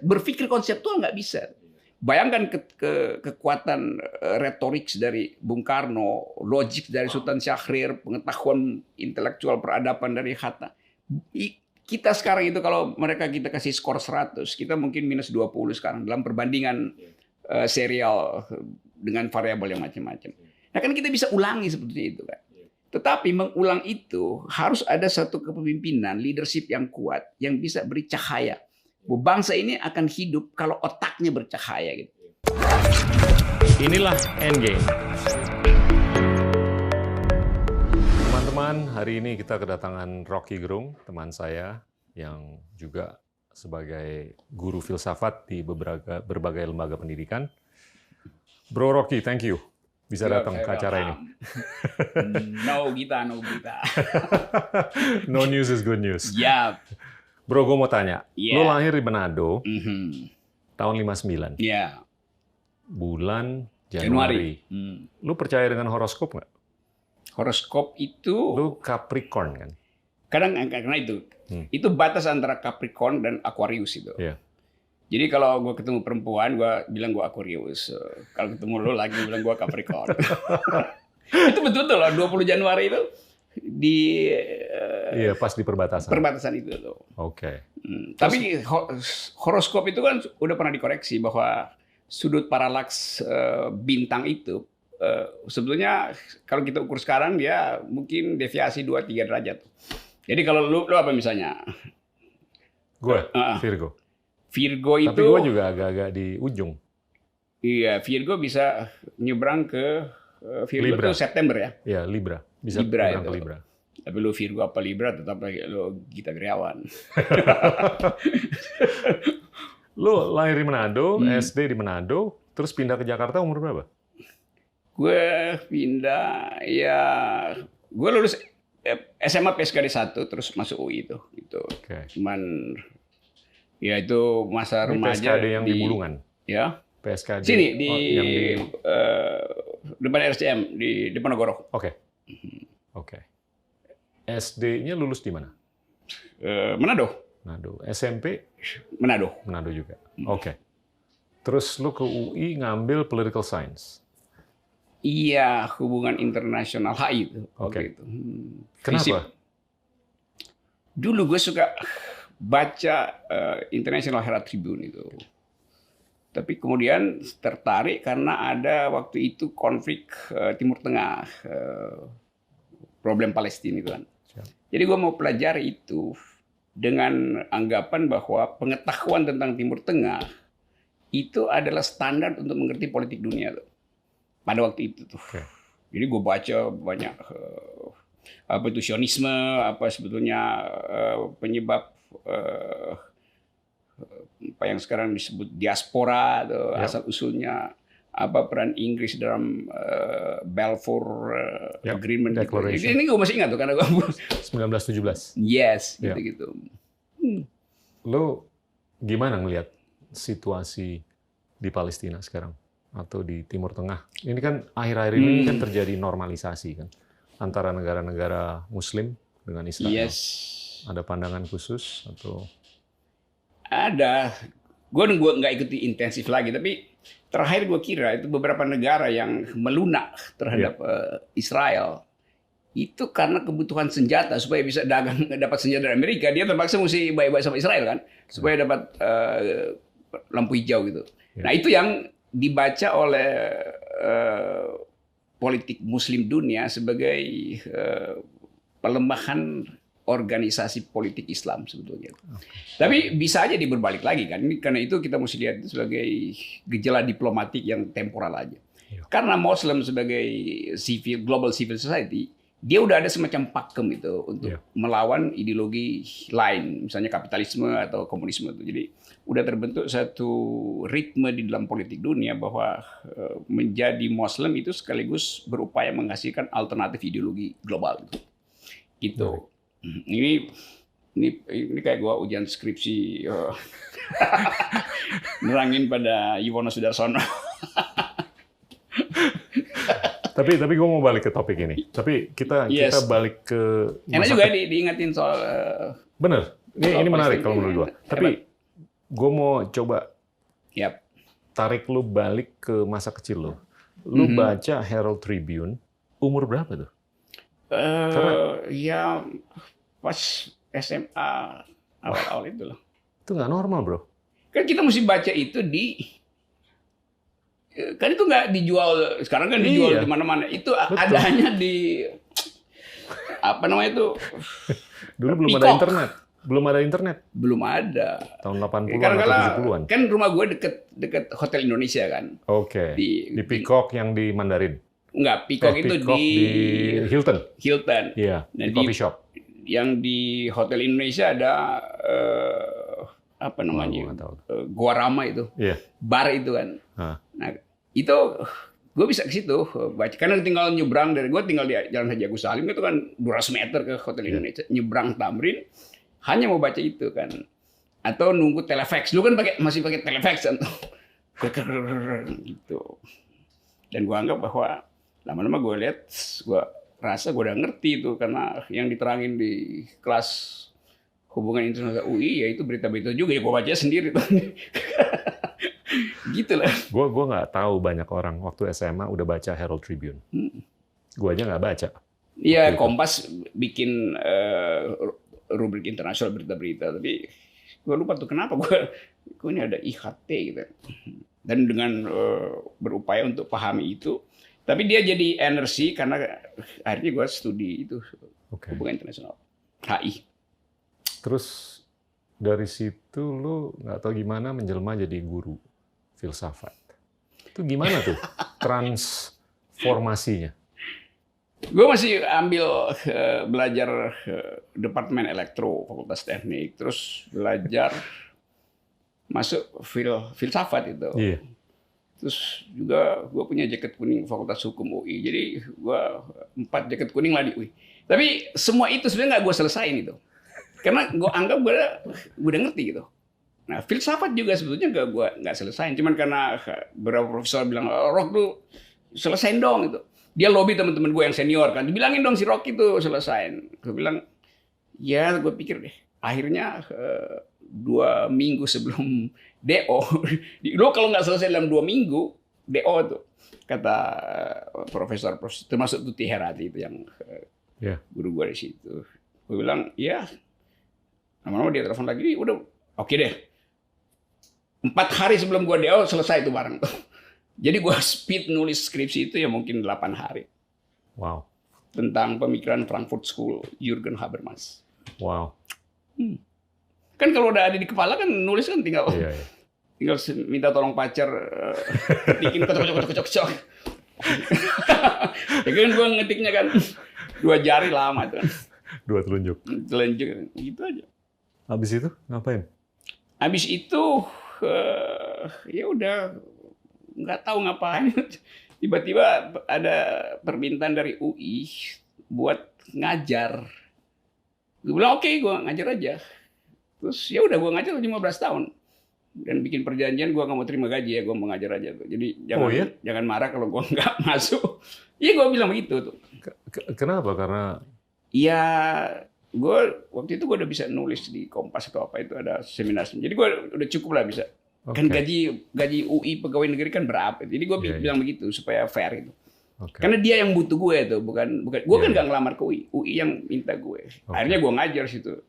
berpikir konseptual nggak bisa. Bayangkan kekuatan retorik dari Bung Karno, logik dari Sultan Syahrir, pengetahuan intelektual peradaban dari Hatta. Kita sekarang itu kalau kita kasih skor 100, kita mungkin minus 20 sekarang dalam perbandingan serial dengan variabel yang macam-macam. Nah kan kita bisa ulangi seperti itu kan. Tetapi mengulang itu harus ada satu kepemimpinan, leadership yang kuat, yang bisa beri cahaya. Bangsa ini akan hidup kalau otaknya bercahaya gitu. Inilah Endgame. Teman-teman, hari ini kita kedatangan Rocky Gerung, teman saya yang juga sebagai guru filsafat di berbagai lembaga pendidikan. Bro Rocky, thank you bisa datang ke acara ini. No Gita. No news is good news. Ya. Bro, gue mau tanya, lo lahir di Manado tahun 59. Iya. Bulan Januari. Lo percaya dengan horoskop nggak? Horoskop itu... Lo Capricorn kan? Karena itu batas antara Capricorn dan Aquarius itu. Iya. Jadi kalau gue ketemu perempuan, gue bilang gue Aquarius. Kalau ketemu lo lagi, bilang gue Capricorn. Itu betul-betul loh, 20 Januari itu. Iya, pas di perbatasan. Perbatasan itu tuh. Oke. Tapi horoskop itu kan udah pernah dikoreksi bahwa sudut paralaks bintang itu sebetulnya kalau kita ukur sekarang dia mungkin deviasi 2-3 derajat. Jadi kalau lu apa misalnya? Gue Virgo. Virgo itu. Tapi gue juga agak-agak di ujung. Iya, Virgo bisa nyebrang ke Virgo Libra. itu September ya. Iya, Libra. Bisa Libra nyebrang itu. ke Libra. Tapi lu Virgo apa Libra tetap lu Gita Geriawan. Lu lahir di Manado, SD di Manado, terus pindah ke Jakarta umur berapa? Gue pindah gue lulus SMA PSKD 1 terus masuk UI itu. Okay. Cuman ya itu masa remaja PSKD yang di Bulungan. Ya. PSKD. Sini yang di depan RCM di Diponegoro. Oke. SD-nya lulus di mana? Manado. SMP? Manado juga. Oke. Terus lu ke UI ngambil political science. Iya, hubungan internasional HI itu. Oke. Kenapa? Kenapa? Dulu gue suka baca International Herald Tribune itu. Tapi kemudian tertarik karena ada waktu itu konflik Timur Tengah, problem Palestina itu kan. Jadi gue mau pelajari itu dengan anggapan bahwa pengetahuan tentang Timur Tengah itu adalah standar untuk mengerti politik dunia tuh. Pada waktu itu tuh. Okay. Jadi gue baca banyak apa itu Sionisme, apa sebetulnya penyebab apa yang sekarang disebut diaspora atau asal usulnya, apa peran Inggris dalam Balfour Agreement. Declaration. Ini gue masih ingat tuh karena gue 1917. Yes, gitu-gitu. Lo gimana ngelihat situasi di Palestina sekarang atau di Timur Tengah? Ini kan akhir-akhir ini kan terjadi normalisasi kan antara negara-negara Muslim dengan Israel. Yes. Ada pandangan khusus atau? Ada. Gue nggak ikuti intensif lagi, tapi terakhir gue kira itu beberapa negara yang melunak terhadap Israel itu karena kebutuhan senjata supaya bisa dapat senjata dari Amerika, dia terpaksa mesti baik-baik sama Israel kan supaya dapat lampu hijau gitu. Nah itu yang dibaca oleh politik Muslim dunia sebagai pelemahan organisasi politik Islam sebetulnya. Tapi bisa aja berbalik lagi kan. Karena itu kita mesti lihat itu sebagai gejala diplomatik yang temporal aja. Karena Muslim sebagai global civil society, dia udah ada semacam pakem itu untuk melawan ideologi lain, misalnya kapitalisme atau komunisme itu. Jadi udah terbentuk satu ritme di dalam politik dunia bahwa menjadi Muslim itu sekaligus berupaya menghasilkan alternatif ideologi global gitu. Ini kayak gua ujian skripsi nerangin pada Yuwono Sudarsono. Tapi gue mau balik ke topik ini. Tapi kita balik ke enak juga diingatin soal bener. Ini menarik kalau menurut gue. Tapi gue mau coba Yap. tarik lu balik ke masa kecil lo. Lu baca Herald Tribune umur berapa tuh? Ya pas SMA awal-awal itu loh. Itu nggak normal, bro. Kan kita mesti baca itu kan itu nggak dijual sekarang, kan dijual di mana-mana. Itu adanya di apa namanya itu? Dulu belum ada internet. Belum ada. Tahun 80-an Karena atau 70-an. kan rumah gue deket Hotel Indonesia kan. Oke. Di Peacock yang di Mandarin. Enggak, Peacock itu di Hilton. Iya, Nah, di coffee shop. Yang di Hotel Indonesia ada apa namanya? Gua Rama itu. Iya. Bar itu kan. Nah, itu gue bisa ke situ baca, karena tinggal nyebrang dari gue tinggal di Jalan Haji Agus Salim itu kan 200 meter ke Hotel Indonesia, nyebrang Tamrin, hanya mau baca itu kan, atau nunggu telefax. Dulu kan masih pakai telefax kan, gitu. Dan gue anggap bahwa lama-lama gue lihat, gue rasa gue udah ngerti itu, karena yang diterangin di kelas hubungan internasional UI yaitu berita-berita juga, ya gue baca sendiri tuh. Gitu lah. Gue nggak tahu banyak orang waktu SMA udah baca Herald Tribune. Gue aja nggak baca. Iya, Kompas bikin rubrik internasional berita-berita, tapi gue lupa tuh kenapa gue ini ada IHT gitu. Dan dengan berupaya untuk pahami itu, tapi dia jadi energi karena akhirnya gue studi itu hubungan internasional, HI. Terus dari situ lu nggak tahu gimana menjelma jadi guru filsafat. Itu gimana tuh transformasinya? Gue masih ambil belajar Departemen Elektro, Fakultas Teknik, terus belajar masuk filsafat itu. Iya. Terus juga gue punya jaket kuning Fakultas Hukum UI. Jadi gue 4 jaket kuning lah di UI. Tapi semua itu sebenarnya nggak gue selesain itu. Karena gue anggap gue udah ngerti gitu. Nah, filsafat juga sebetulnya gue nggak selesain. Cuman karena beberapa profesor bilang, Rock tuh selesain dong gitu. Dia lobby teman-teman gue yang senior kan. Dibilangin dong si Rock itu selesain. Gue bilang, ya gue pikir deh. Akhirnya 2 minggu sebelum DO, lo kalau nggak selesai dalam 2 minggu, DO tuh. Kata profesor termasuk Tuti Herati itu yang guru gue di situ. Gue bilang, ya. Lama-lama dia telepon lagi, udah oke deh. 4 hari sebelum gue DO selesai itu barang tuh. Jadi gue speed nulis skripsi itu ya mungkin 8 hari. Wow. Tentang pemikiran Frankfurt School, Jürgen Habermas. Wow. Kan kalau udah ada di kepala kan nulis kan tinggal tinggal minta tolong pacar ketikin kocok. Ya kan gue ngetiknya kan 2 jari lama tuh kan. 2 telunjuk. Telunjuk gitu aja. Habis itu ngapain? Habis itu ya udah nggak tahu ngapain. Tiba-tiba ada permintaan dari UI buat ngajar. Gue bilang oke, gue ngajar aja. Terus ya udah gue ngajar 15 tahun. Dan bikin perjanjian gue nggak mau terima gaji ya, gue mau ngajar aja tuh. Jadi jangan marah kalau gue nggak masuk. Iya gue bilang begitu tuh. Kenapa? Karena ya gue waktu itu gue udah bisa nulis di Kompas atau apa itu, ada seminar. Jadi gue udah cukup lah bisa. Kan gaji UI pegawai negeri kan berapa? Jadi gue bilang begitu supaya fair itu. Karena dia yang butuh gue tuh, bukan gue kan nggak ngelamar ke UI yang minta gue. Akhirnya gue ngajar situ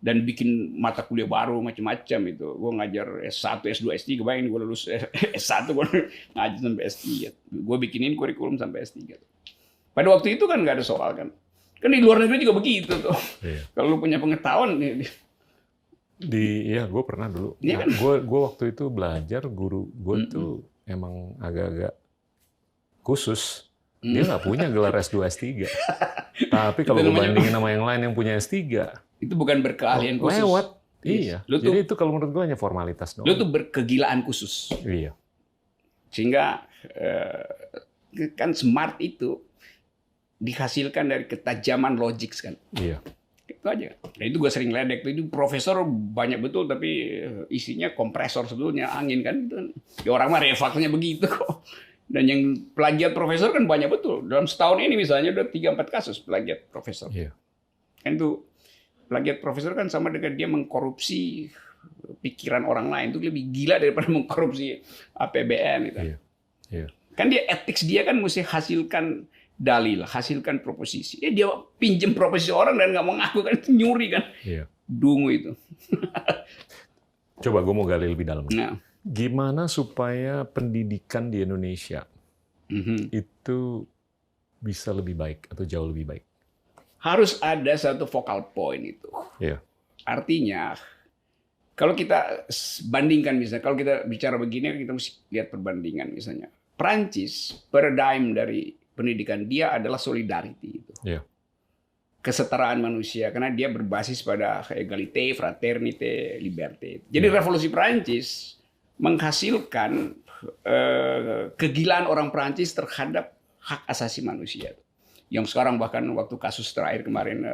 dan bikin mata kuliah baru macam-macam itu. Gue ngajar S1, S2, S3. Bayangin gue lulus S1 gue ngajar sampai S3. Gue bikinin kurikulum sampai S3. Pada waktu itu kan nggak ada soal kan. Kan di luar negeri juga begitu tuh. Kalau lu punya pengetahuan gue pernah dulu. Nah, gue waktu itu belajar, guru gue tuh emang agak-agak khusus. Dia nggak punya gelar S2, S3. Tapi kalau gue bandingin sama yang lain yang punya S3, itu bukan berkeahlian khusus. Lewat. Iya. Jadi itu kalau menurut gue hanya formalitas doang. Lu tuh berkegilaan khusus. Iya. Sehingga kan smart itu dihasilkan dari ketajaman logik kan. Iya. Itu aja. Nah itu gue sering ledek. Itu profesor banyak betul, tapi isinya kompresor sebetulnya, angin kan. Ya orang mah refleksnya begitu kok. Dan yang plagiat profesor kan banyak betul. Dalam setahun ini misalnya udah 3-4 kasus plagiat profesor. Iya. Kan itu plagiat profesor kan sama dengan dia mengkorupsi pikiran orang lain itu lebih gila daripada mengkorupsi APBN gitu. Iya. Iya. Kan dia etik dia kan mesti hasilkan dalil, hasilkan proposisi. Dia pinjem proposisi orang dan nggak mau ngaku kan, itu nyuri kan. Iya. Dungu itu. Coba gue mau gali lebih dalam. Nah. Gimana supaya pendidikan di Indonesia itu bisa lebih baik atau jauh lebih baik? Harus ada satu focal point itu. Iya. Artinya, kalau kita bandingkan misalnya, kalau kita bicara begini, kita mesti lihat perbandingan misalnya. Prancis, paradigm dari pendidikan dia adalah solidarity itu. Iya. Kesetaraan manusia, karena dia berbasis pada egalite, fraternite, liberté. Jadi revolusi Prancis menghasilkan kegilaan orang Prancis terhadap hak asasi manusia. Yang sekarang bahkan waktu kasus terakhir kemarin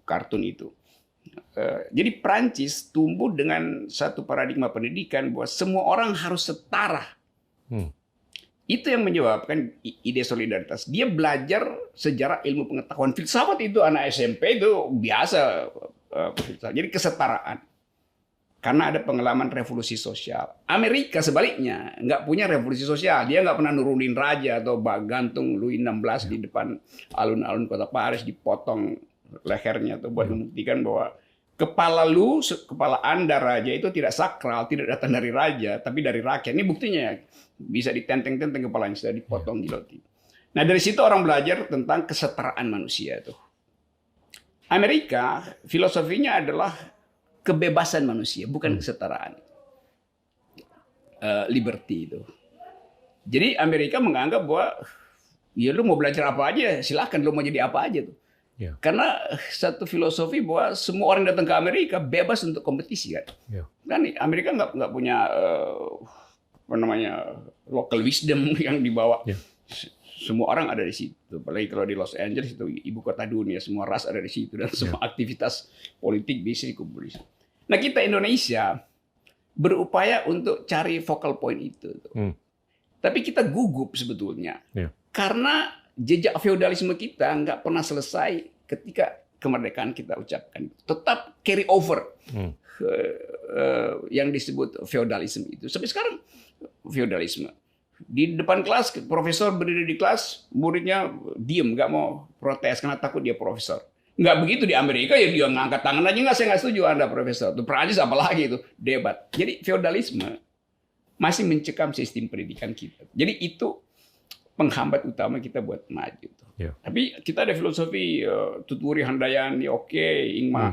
kartun itu. Jadi Prancis tumbuh dengan satu paradigma pendidikan bahwa semua orang harus setara. Itu yang menyebabkan ide solidaritas. Dia belajar sejarah ilmu pengetahuan. Filsafat itu anak SMP itu biasa. Jadi kesetaraan. Karena ada pengalaman revolusi sosial. Amerika sebaliknya nggak punya revolusi sosial. Dia nggak pernah nurunin raja atau gantung Louis XVI di depan alun-alun kota Paris, dipotong lehernya tuh buat membuktikan bahwa kepala Anda raja itu tidak sakral, tidak datang dari raja, tapi dari rakyat. Ini buktinya bisa ditenteng-tenteng kepalanya, sudah dipotong gilotin. Nah dari situ orang belajar tentang kesetaraan manusia itu. Amerika filosofinya adalah kebebasan manusia, bukan kesetaraan. Liberty itu. Jadi Amerika menganggap bahwa ya lu mau belajar apa aja, silahkan lu mau jadi apa aja tuh. Yeah. Karena satu filosofi bahwa semua orang datang ke Amerika bebas untuk kompetisi kan. Yeah. Kan Amerika nggak punya local wisdom yang dibawa. Yeah. Semua orang ada di situ. Apalagi kalau di Los Angeles itu ibu kota dunia, semua ras ada di situ dan semua aktivitas politik bisa dikumpul di situ. Nah kita Indonesia berupaya untuk cari focal point itu. Tapi kita gugup sebetulnya. Yeah. Karena jejak feodalisme kita nggak pernah selesai ketika kemerdekaan kita ucapkan. Tetap carry over yang disebut feodalisme itu. Sampai sekarang feodalisme. Di depan kelas, profesor berdiri di kelas, muridnya diem, nggak mau protes karena takut dia profesor. Nggak begitu di Amerika, ya dia ngangkat tangan aja, nggak, saya nggak setuju Anda profesor. Itu Prancis apalagi itu, debat. Jadi feodalisme masih mencekam sistem pendidikan kita. Jadi itu penghambat utama kita buat maju. Yeah. Tapi kita ada filosofi Tuturi Handayani,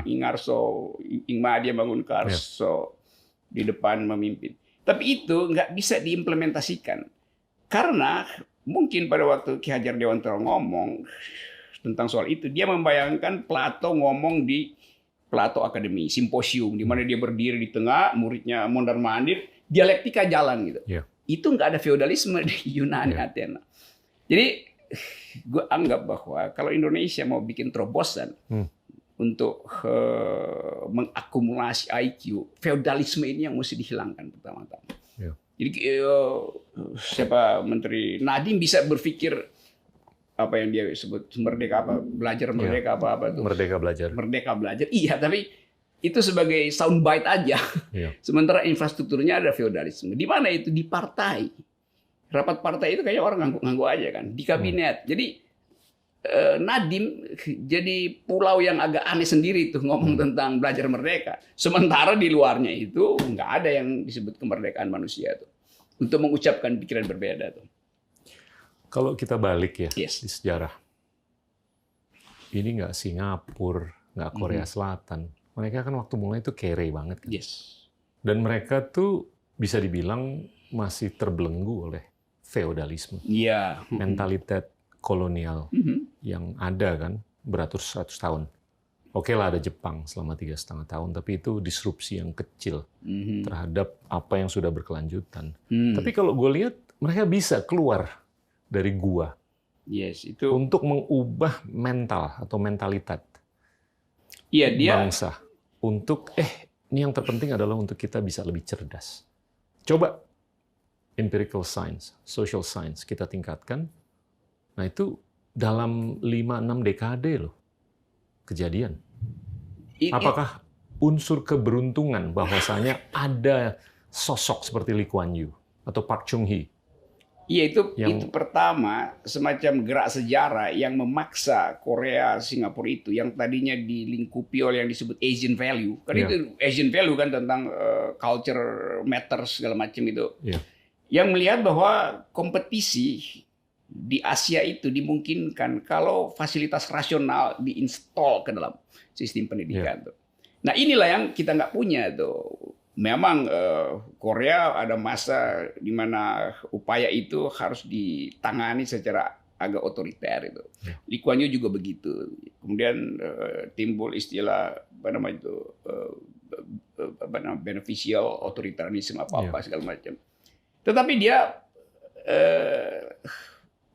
Ingarso, Ingma dia bangun Karso di depan memimpin. Tapi itu nggak bisa diimplementasikan. Karena mungkin pada waktu Ki Hajar Dewantara ngomong tentang soal itu, dia membayangkan Plato ngomong di Plato Academy, simposium, di mana dia berdiri di tengah, muridnya mondar-mandir, dialektika jalan gitu. Yeah. Itu nggak ada feodalisme di Yunani, Athena. Jadi gue anggap bahwa kalau Indonesia mau bikin terobosan untuk mengakumulasi IQ, feodalisme ini yang mesti dihilangkan pertama-tama. Yeah. Jadi siapa Menteri Nadiem bisa berpikir apa yang dia sebut merdeka apa, belajar merdeka apa tuh? Merdeka belajar. Merdeka belajar. Iya, tapi itu sebagai soundbite aja. Yeah. Sementara infrastrukturnya ada feodalisme. Di mana itu? Di partai. Rapat partai itu kayaknya orang nganggu-nganggu aja kan. Di kabinet. Jadi Nadiem jadi pulau yang agak aneh sendiri tuh ngomong tentang belajar merdeka. Sementara di luarnya itu nggak ada yang disebut kemerdekaan manusia tuh. Untuk mengucapkan pikiran berbeda tuh. Kalau kita balik ya di sejarah. Ini nggak Singapura, nggak Korea Selatan. Mereka kan waktu mulai itu kere banget kan. Dan mereka tuh bisa dibilang masih terbelenggu oleh feodalisme. Mentalitas kolonial yang ada kan beratus-ratus tahun. Oke lah ada Jepang selama 3,5 tahun, tapi itu disrupsi yang kecil terhadap apa yang sudah berkelanjutan. Tapi kalau gue lihat mereka bisa keluar dari gua itu untuk mengubah mental atau mentalitas bangsa. Untuk ini yang terpenting adalah untuk kita bisa lebih cerdas. Coba empirical science, social science kita tingkatkan. Nah itu dalam 5-6 dekade loh kejadian. Apakah unsur keberuntungan bahwasanya ada sosok seperti Lee Kuan Yew atau Park Chung-hee? Iya, itu pertama semacam gerak sejarah yang memaksa Korea Singapura itu yang tadinya dilingkupi oleh yang disebut Asian value. Kan itu Asian value kan tentang culture matters segala macam itu. Yang melihat bahwa kompetisi di Asia itu dimungkinkan kalau fasilitas rasional diinstal ke dalam sistem pendidikan tuh. Nah, inilah yang kita nggak punya tuh. Memang Korea ada masa di mana upaya itu harus ditangani secara agak otoriter itu. Lee Kuan Yew juga begitu. Kemudian timbul istilah beneficial authoritarianism apa segala macam. Tetapi dia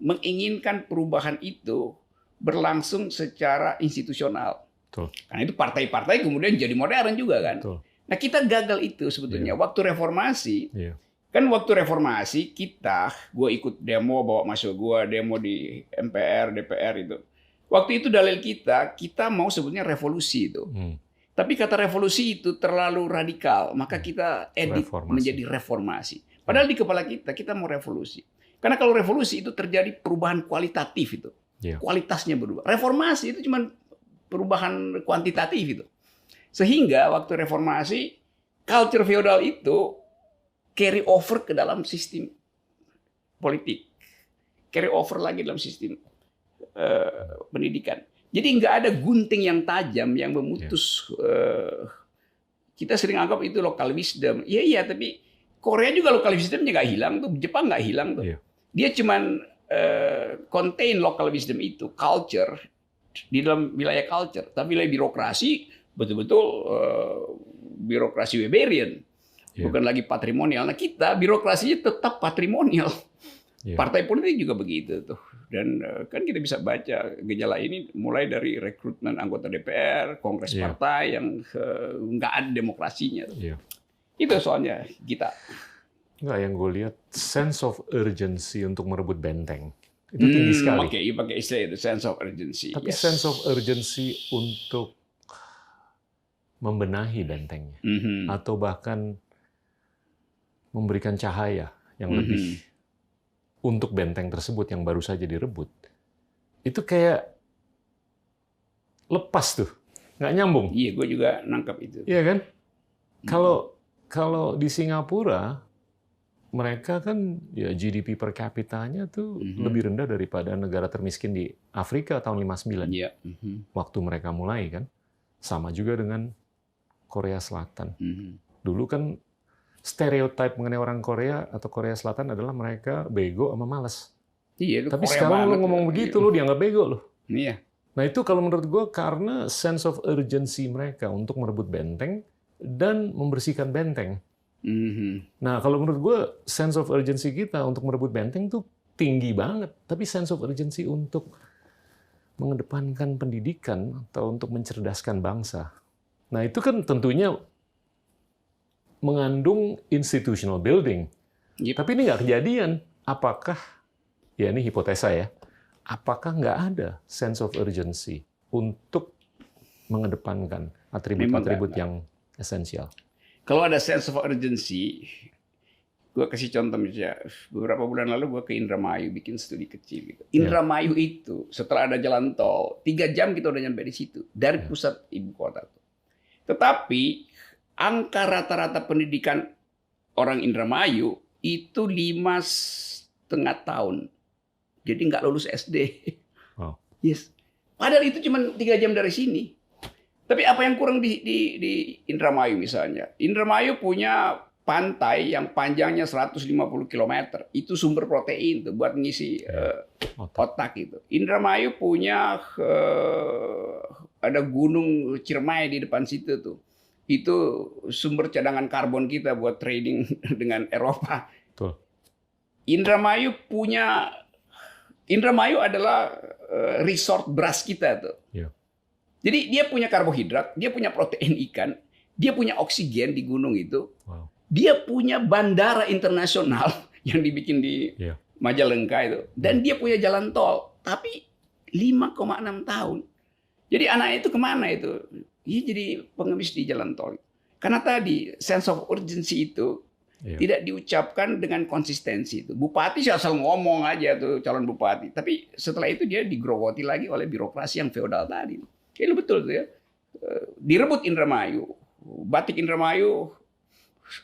menginginkan perubahan itu berlangsung secara institusional. Betul. Karena itu partai-partai kemudian jadi modern juga kan. Betul. Nah, kita gagal itu sebetulnya. Waktu reformasi, kan waktu reformasi gue ikut demo, bawa masuk gue demo di MPR, DPR itu. Waktu itu dalil kita mau sebetulnya revolusi itu. Tapi kata revolusi itu terlalu radikal, maka kita edit menjadi reformasi. Padahal di kepala kita mau revolusi. Karena kalau revolusi itu terjadi perubahan kualitatif itu. Kualitasnya berubah. Reformasi itu cuma perubahan kuantitatif itu. Sehingga waktu reformasi, culture feodal itu carry over ke dalam sistem politik. Carry over lagi dalam sistem pendidikan. Jadi nggak ada gunting yang tajam yang memutus. Kita sering anggap itu local wisdom. Iya, tapi Korea juga local wisdomnya nggak hilang tuh. Jepang nggak hilang tuh. Dia cuman contain local wisdom itu, culture, di dalam wilayah culture. Tapi wilayah birokrasi, betul-betul birokrasi Weberian, bukan lagi patrimonial. Nah, kita birokrasinya tetap patrimonial. Partai politik juga begitu tuh. Dan kan kita bisa baca gejala ini mulai dari rekrutmen anggota DPR, kongres partai yang nggak ada demokrasinya. Itu soalnya kita. Nggak, yang gue lihat sense of urgency untuk merebut benteng itu tinggi sekali. Oke, pakai istilah itu sense of urgency. Tapi sense of urgency untuk membenahi bentengnya, atau bahkan memberikan cahaya yang lebih untuk benteng tersebut yang baru saja direbut, itu kayak lepas tuh, nggak nyambung. Iya, gue juga nangkap itu. Iya kan? Kalau di Singapura, mereka kan ya GDP per kapitanya tuh lebih rendah daripada negara termiskin di Afrika tahun 59. Waktu mereka mulai kan. Sama juga dengan Korea Selatan. Dulu kan stereotip mengenai orang Korea atau Korea Selatan adalah mereka bego sama malas. Iya, tapi sekarang lu ngomong begitu, lu dianggap bego lu. Iya. Nah itu kalau menurut gue karena sense of urgency mereka untuk merebut benteng dan membersihkan benteng. Nah kalau menurut gue sense of urgency kita untuk merebut benteng tuh tinggi banget, tapi sense of urgency untuk mengedepankan pendidikan atau untuk mencerdaskan bangsa. Nah, itu kan tentunya mengandung institutional building. Tapi ini nggak kejadian. Apakah, ya ini hipotesa ya, apakah nggak ada sense of urgency untuk mengedepankan atribut-atribut yang esensial? Kalau ada sense of urgency, gue kasih contoh misalnya, beberapa bulan lalu gue ke Indramayu bikin studi kecil. Gitu. Indramayu itu setelah ada jalan tol, 3 jam kita udah nyampe di situ dari pusat ibu kota. Tetapi angka rata-rata pendidikan orang Indramayu itu 5,5 tahun. Jadi nggak lulus SD. Wow. Yes. Padahal itu cuma 3 jam dari sini. Tapi apa yang kurang di Indramayu misalnya? Indramayu punya pantai yang panjangnya 150 km. Itu sumber protein tuh buat ngisi otak itu. Indramayu punya ada gunung Ciremai di depan situ tuh. Itu sumber cadangan karbon kita buat trading dengan Eropa. Betul. Indramayu adalah resort beras kita tuh. Yeah. Jadi dia punya karbohidrat, dia punya protein ikan, dia punya oksigen di gunung itu. Wow. Dia punya bandara internasional yang dibikin di Majalengka itu. Dan dia punya jalan tol. Tapi 5,6 tahun. Jadi anak itu kemana itu? Iya jadi pengemis di jalan tol. Karena tadi sense of urgency itu tidak diucapkan dengan konsistensi itu. Bupati sih asal ngomong aja tuh calon bupati. Tapi setelah itu dia digerogoti lagi oleh birokrasi yang feodal tadi. Itu betul tuh ya. Direbut Indramayu. Batik Indramayu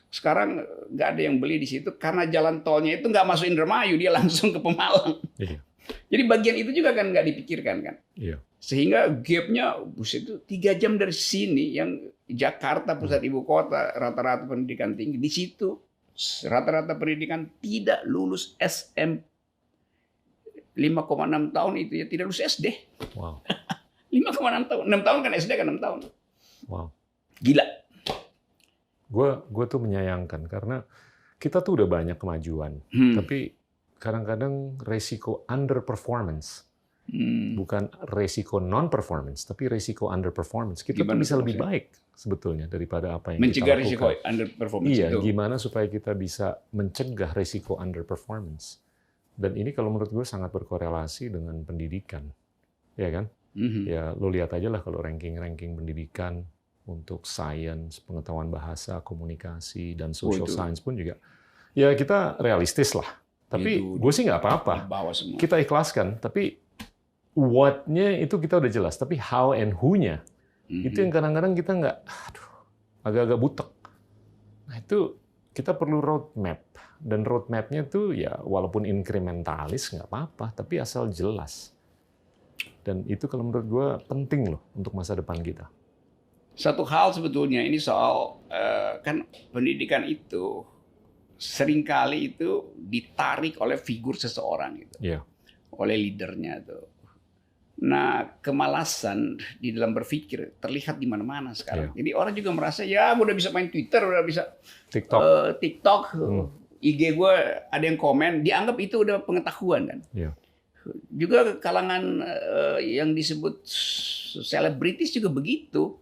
sekarang nggak ada yang beli di situ karena jalan tolnya itu nggak masuk Indramayu, dia langsung ke Pemalang. Iya. Jadi bagian itu juga kan nggak dipikirkan kan. Iya. Sehingga gapnya buset itu 3 jam dari sini yang Jakarta pusat ibu kota rata-rata pendidikan tinggi di situ rata-rata pendidikan tidak lulus SM 5,6 tahun itu ya tidak lulus SD. Wow. 5,6 tahun. 6 tahun kan SD kan 6 tahun. Wow. Gila. Gue tuh menyayangkan karena kita tuh udah banyak kemajuan, tapi kadang-kadang resiko underperformance, bukan resiko non-performance, tapi resiko underperformance. Kita tuh bisa lebih baik sebetulnya daripada apa yang mencegah kita lakukan. Resiko underperformance iya, itu. Gimana supaya kita bisa mencegah resiko underperformance. Dan ini kalau menurut gue sangat berkorelasi dengan pendidikan, ya kan? Ya lo lihat aja lah kalau ranking-ranking pendidikan untuk sains, pengetahuan bahasa, komunikasi, dan social science pun juga. Ya kita realistis lah. Tapi gue sih nggak apa-apa. Kita ikhlaskan. Tapi what-nya itu kita udah jelas. Tapi how and who-nya, itu yang kadang-kadang kita nggak, agak-agak butek. Nah itu kita perlu roadmap. Dan roadmap-nya tuh ya walaupun inkrementalis nggak apa-apa. Tapi asal jelas. Dan itu kalau menurut gue penting loh untuk masa depan kita. Satu hal sebetulnya ini soal kan pendidikan itu seringkali itu ditarik oleh figur seseorang gitu, oleh leadernya tuh. Nah kemalasan di dalam berpikir terlihat di mana-mana sekarang. Jadi orang juga merasa ya gue udah bisa main Twitter, udah bisa TikTok, IG gue ada yang komen, dianggap itu udah pengetahuan kan. Juga kalangan yang disebut selebritis juga begitu.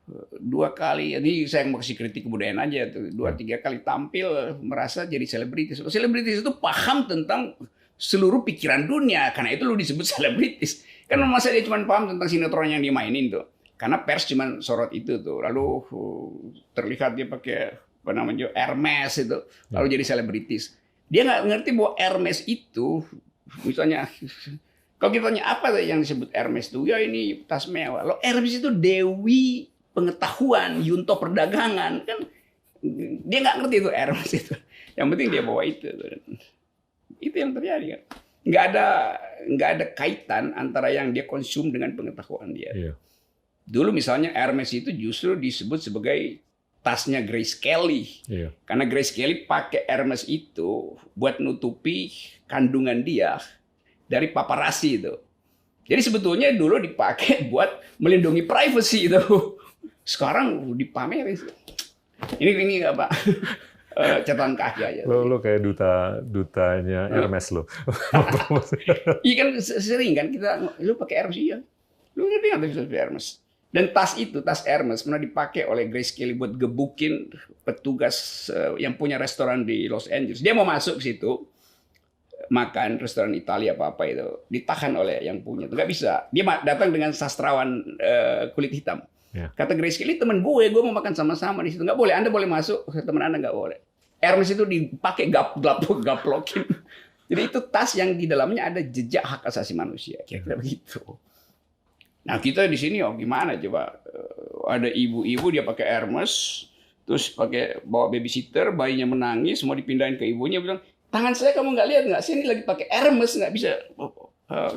2 kali, ini saya mau kasih kritik kebudayaan aja tuh, 2-3 kali tampil merasa jadi selebritis. Selebritis itu paham tentang seluruh pikiran dunia, karena itu lu disebut selebritis. Kan masa dia cuma paham tentang sinetron yang dimainin tuh, karena pers cuma sorot itu tuh, lalu terlihat dia pakai apa namanya Hermes itu, lalu jadi selebritis. Dia nggak ngerti bahwa Hermes itu, misalnya kalau kita tanya apa yang disebut Hermes itu, ya ini tas mewah. Lo Hermes itu dewi pengetahuan, yunto perdagangan kan, dia nggak ngerti itu Hermes itu. Yang penting dia bawa itu. Itu yang terjadi kan. Nggak ada kaitan antara yang dia konsum dengan pengetahuan dia. Dulu misalnya Hermes itu justru disebut sebagai tasnya Grace Kelly. Karena Grace Kelly pakai Hermes itu buat nutupi kandungan dia dari paparazzi itu. Jadi sebetulnya dulu dipakai buat melindungi privacy itu. Sekarang dipamerin. Ini nggak Pak? Catatan kaki aja. Lo kayak dutanya Hermes lo. Iya kan sering kan kita, lu pakai Hermes iya. Lu ngerti nggak bisa pakai Hermes? Dan tas itu, tas Hermes pernah dipakai oleh Grace Kelly buat gebukin petugas yang punya restoran di Los Angeles. Dia mau masuk ke situ makan restoran Italia apa itu, ditahan oleh yang punya. Itu nggak bisa. Dia datang dengan sastrawan kulit hitam. Kata Grace Kelly, teman gue mau makan sama-sama di situ. Nggak boleh, Anda boleh masuk, teman Anda nggak boleh. Hermes itu dipakai gaplokin. Jadi itu tas yang di dalamnya ada jejak hak asasi manusia. Kira-kira begitu. Nah kita di sini gimana coba? Ada ibu-ibu dia pakai Hermes, terus pakai bawa babysitter, bayinya menangis, mau dipindahin ke ibunya, bilang, tangan saya kamu nggak lihat nggak? Saya ini lagi pakai Hermes, nggak bisa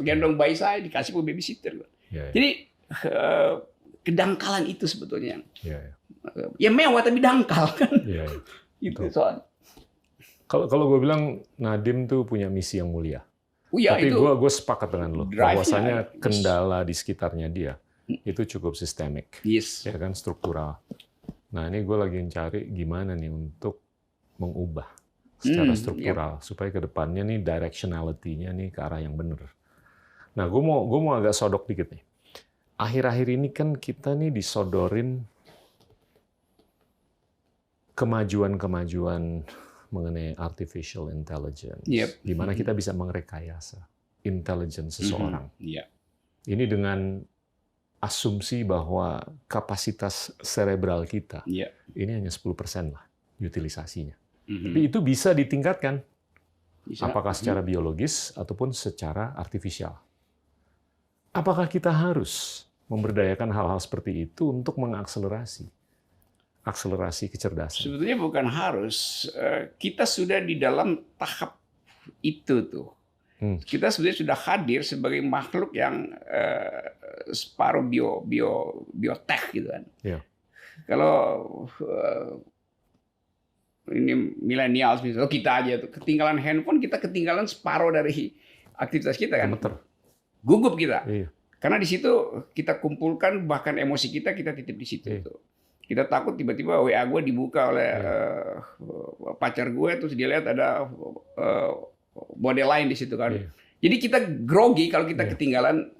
gendong bayi saya, dikasih ke babysitter. Jadi kedangkalan itu sebetulnya. Ya mewah tapi dangkal kan. Itu soal. Kalau gue bilang Nadiem tuh punya misi yang mulia. Tapi gue sepakat dengan lo. Bahwasanya kendala di sekitarnya dia itu cukup sistemik. Ya kan, struktural. Nah ini gue lagi mencari gimana nih untuk mengubah secara struktural supaya ke depannya nih directionality-nya nih ke arah yang benar. Nah gue mau agak sodok dikit nih. Akhir-akhir ini kan kita nih disodorin kemajuan-kemajuan mengenai artificial intelligence, di mana kita bisa merekayasa intelligence seseorang. Ini dengan asumsi bahwa kapasitas cerebral kita Iya. ini hanya 10% lah utilisasinya. Mhm. Tapi itu bisa ditingkatkan, Bisa. apakah secara biologis ataupun secara artifisial. Apakah kita harus memberdayakan hal-hal seperti itu untuk mengakselerasi kecerdasan? Sebetulnya bukan harus. Kita sudah di dalam tahap itu tuh. Kita sebenarnya sudah hadir sebagai makhluk yang separuh biotech gitu kan. Ya. Kalau ini milenial misalnya kita aja tuh ketinggalan handphone, kita ketinggalan separuh dari aktivitas kita kan. Gemeter. Gugup kita. Iya. Karena di situ kita kumpulkan bahkan emosi kita titip di situ tuh. Kita takut tiba-tiba WA gue dibuka oleh pacar gue, terus dia lihat ada model lain di situ kan. Jadi kita grogi kalau kita ketinggalan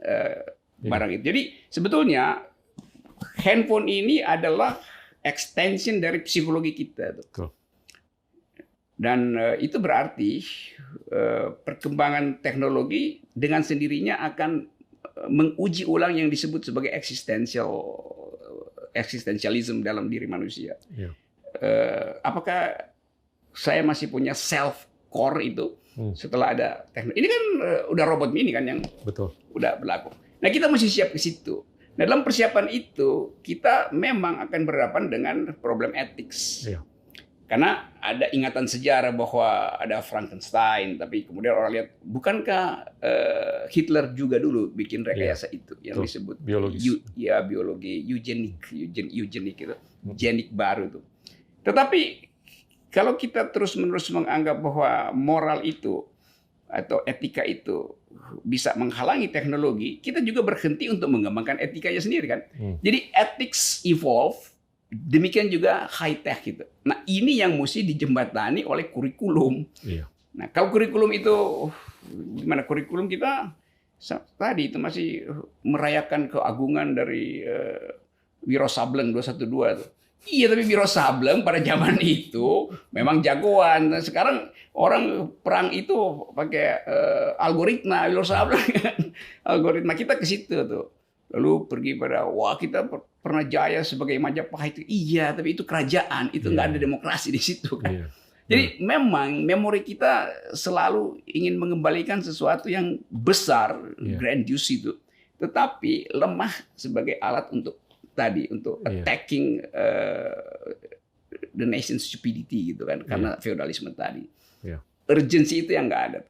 barang itu. Jadi sebetulnya handphone ini adalah extension dari psikologi kita. Betul. Dan itu berarti perkembangan teknologi dengan sendirinya akan menguji ulang yang disebut sebagai eksistensialisme dalam diri manusia. Ya. Apakah saya masih punya self core itu setelah ada teknologi? Ini kan udah robot mini kan yang Betul. udah berlaku. Nah kita mesti siap ke situ. Nah dalam persiapan itu kita memang akan berhadapan dengan problem etik. Ya. Karena ada ingatan sejarah bahwa ada Frankenstein, tapi kemudian orang lihat, bukankah Hitler juga dulu bikin rekayasa itu yang disebut biologis. Biologi eugenik itu, genik baru itu. Tetapi kalau kita terus-menerus menganggap bahwa moral itu atau etika itu bisa menghalangi teknologi, kita juga berhenti untuk mengembangkan etikanya sendiri kan. Jadi ethics evolve. Demikian juga high tech gitu. Nah ini yang mesti dijembatani oleh kurikulum. Iya. Nah kalau kurikulum itu gimana? Kurikulum kita tadi itu masih merayakan keagungan dari Wiro Sableng 212 tuh. Iya tapi Wiro Sableng pada zaman itu memang jagoan. Nah, sekarang orang perang itu pakai algoritma. Wiro Sableng algoritma kita ke situ tuh. Lalu pergi pada wah kita pernah jaya sebagai Majapahit. Iya, tapi itu kerajaan, itu nggak ada demokrasi di situ kan. Jadi memang memori kita selalu ingin mengembalikan sesuatu yang besar, grandiose itu, tetapi lemah sebagai alat untuk tadi untuk attacking the nation's stupidity gitu kan, karena feodalisme tadi. Urgency itu yang nggak ada.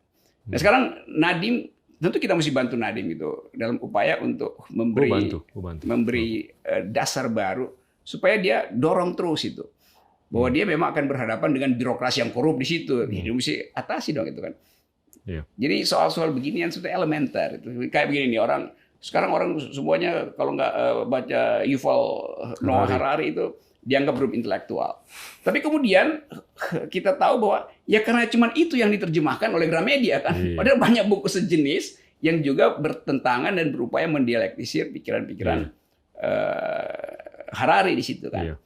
Nah sekarang Nadiem tentu kita mesti bantu Nadiem itu dalam upaya untuk memberi dasar baru supaya dia dorong terus itu bahwa dia memang akan berhadapan dengan birokrasi yang korup di situ. Dia mesti atasi dong itu kan. Jadi soal-soal beginian sudah elementer itu. Kayak begini nih sekarang orang semuanya kalau nggak baca Yuval Noah Harari itu dianggap belum intelektual. Tapi kemudian kita tahu bahwa ya karena cuma itu yang diterjemahkan oleh Gramedia kan. Padahal banyak buku sejenis yang juga bertentangan dan berupaya mendialektisir pikiran-pikiran Harari di situ kan.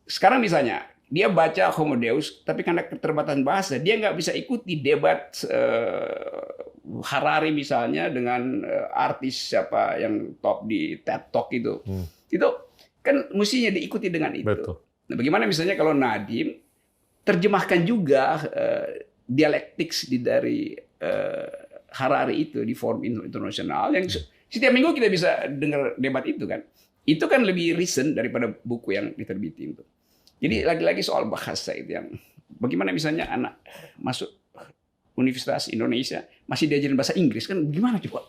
Sekarang misalnya dia baca Homo Deus, tapi karena keterbatasan bahasa dia nggak bisa ikuti debat Harari misalnya dengan artis siapa yang top di TED Talk itu. Itu kan mestinya diikuti dengan itu. Betul. Nah, bagaimana misalnya kalau Nadiem terjemahkan juga dialektik dari Harari itu di forum internasional yang setiap minggu kita bisa dengar debat itu kan. Itu kan lebih recent daripada buku yang diterbitin itu. Jadi lagi-lagi soal bahasa itu yang bagaimana misalnya anak masuk Universitas Indonesia masih diajarin bahasa Inggris kan gimana coba?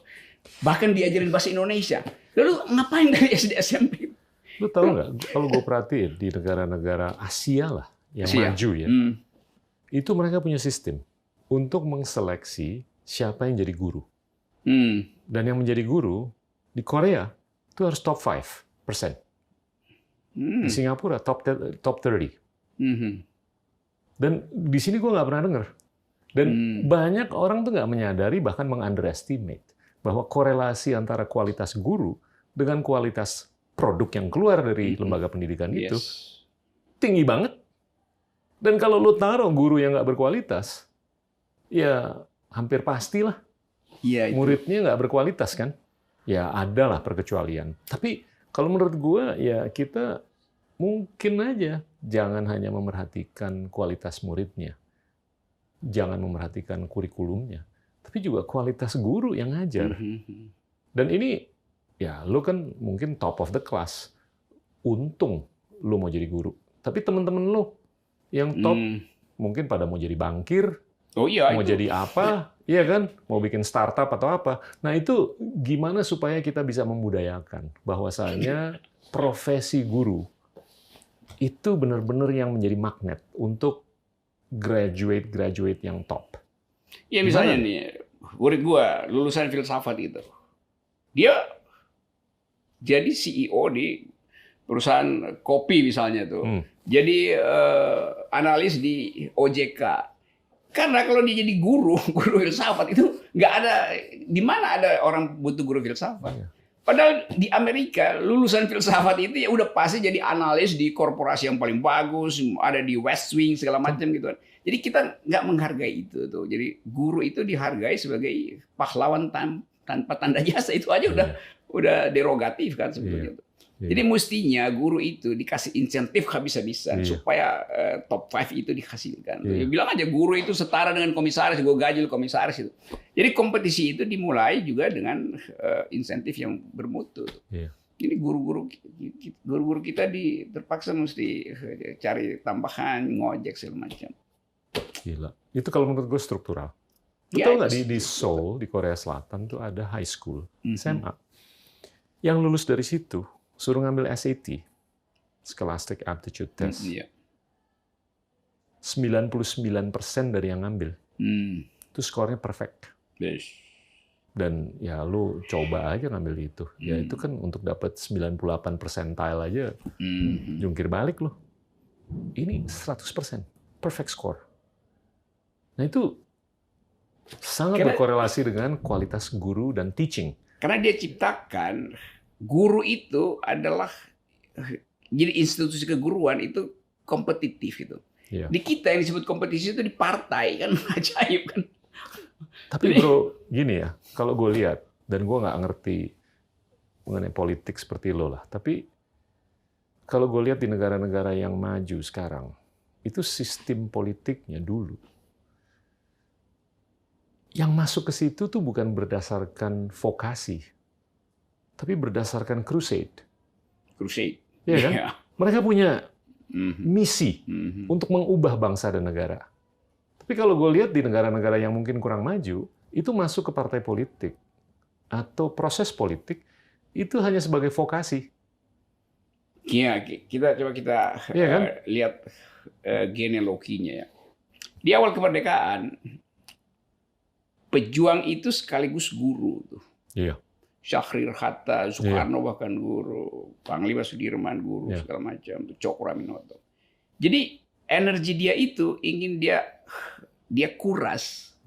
Bahkan diajarin bahasa Indonesia. Lalu ngapain dari SD SMP? Lu tahu nggak, kalau gue perhatiin di negara-negara Asia lah yang maju ya, itu mereka punya sistem untuk mengseleksi siapa yang jadi guru. Dan yang menjadi guru di Korea itu harus top 5%. Di Singapura top 30. Dan di sini gue nggak pernah dengar. Dan banyak orang tuh nggak menyadari bahkan meng-underestimate bahwa korelasi antara kualitas guru dengan kualitas produk yang keluar dari lembaga pendidikan itu tinggi banget. Dan kalau lu taruh guru yang nggak berkualitas, ya hampir pastilah muridnya nggak berkualitas kan. ya ada lah perkecualian. Tapi kalau menurut gue ya kita mungkin aja jangan hanya memerhatikan kualitas muridnya, jangan memerhatikan kurikulumnya, tapi juga kualitas guru yang ngajar. Dan ini ya lo kan mungkin top of the class, untung lo mau jadi guru. Tapi teman-teman lo yang top mungkin pada mau jadi bankir, mau jadi apa, iya kan? Mau bikin startup atau apa. Nah itu gimana supaya kita bisa membudayakan bahwasanya profesi guru itu benar-benar yang menjadi magnet untuk graduate yang top. Ya misalnya nih, murid gua lulusan filsafat itu, dia jadi CEO di perusahaan kopi misalnya tuh, jadi analis di OJK. Karena kalau dia jadi guru filsafat itu nggak ada, di mana ada orang butuh guru filsafat. Padahal di Amerika lulusan filsafat itu ya udah pasti jadi analis di korporasi yang paling bagus, ada di West Wing segala macam gitu. Jadi kita nggak menghargai itu tuh. Jadi guru itu dihargai sebagai pahlawan tanpa tanda jasa, itu aja udah derogatif kan sebetulnya. Jadi mestinya guru itu dikasih insentif habis-habisan supaya top 5 itu dihasilkan. Ya, bilang aja guru itu setara dengan komisaris, gue gaji komisaris itu. Jadi kompetisi itu dimulai juga dengan insentif yang bermutu. Jadi guru-guru kita terpaksa mesti cari tambahan, ngojek segala macam. Gila. Itu kalau menurut gue struktural. Lu tahu nggak di Seoul, di Korea Selatan tuh ada high school, SMA. Yang lulus dari situ suruh ngambil SAT, Scholastic Aptitude Test. 99% dari yang ngambil. Itu skornya perfect. Dan ya lu coba aja ngambil itu. Ya itu kan untuk dapat 98 percentile aja, jungkir balik lu. Ini 100%, perfect score. Nah itu sangat berkorelasi dengan kualitas guru dan teaching. Karena dia ciptakan guru itu adalah, jadi institusi keguruan itu kompetitif itu. Di kita yang disebut kompetisi itu di partai kan, ajaib kan. Tapi bro, gini ya, kalau gue lihat, dan gue nggak ngerti mengenai politik seperti lo lah, tapi kalau gue lihat di negara-negara yang maju sekarang, itu sistem politiknya dulu. Yang masuk ke situ tuh bukan berdasarkan vokasi, tapi berdasarkan crusade. Iya kan? Mereka punya misi untuk mengubah bangsa dan negara. Tapi kalau gue lihat di negara-negara yang mungkin kurang maju, itu masuk ke partai politik atau proses politik itu hanya sebagai vokasi. Iya, kita lihat genealoginya ya. Di awal kemerdekaan, pejuang itu sekaligus guru tuh. Iya. Syahrir Hatta, Soekarno bahkan guru, Panglima Sudirman guru, segala macam, Cokroaminoto. Jadi energi dia itu ingin dia kuras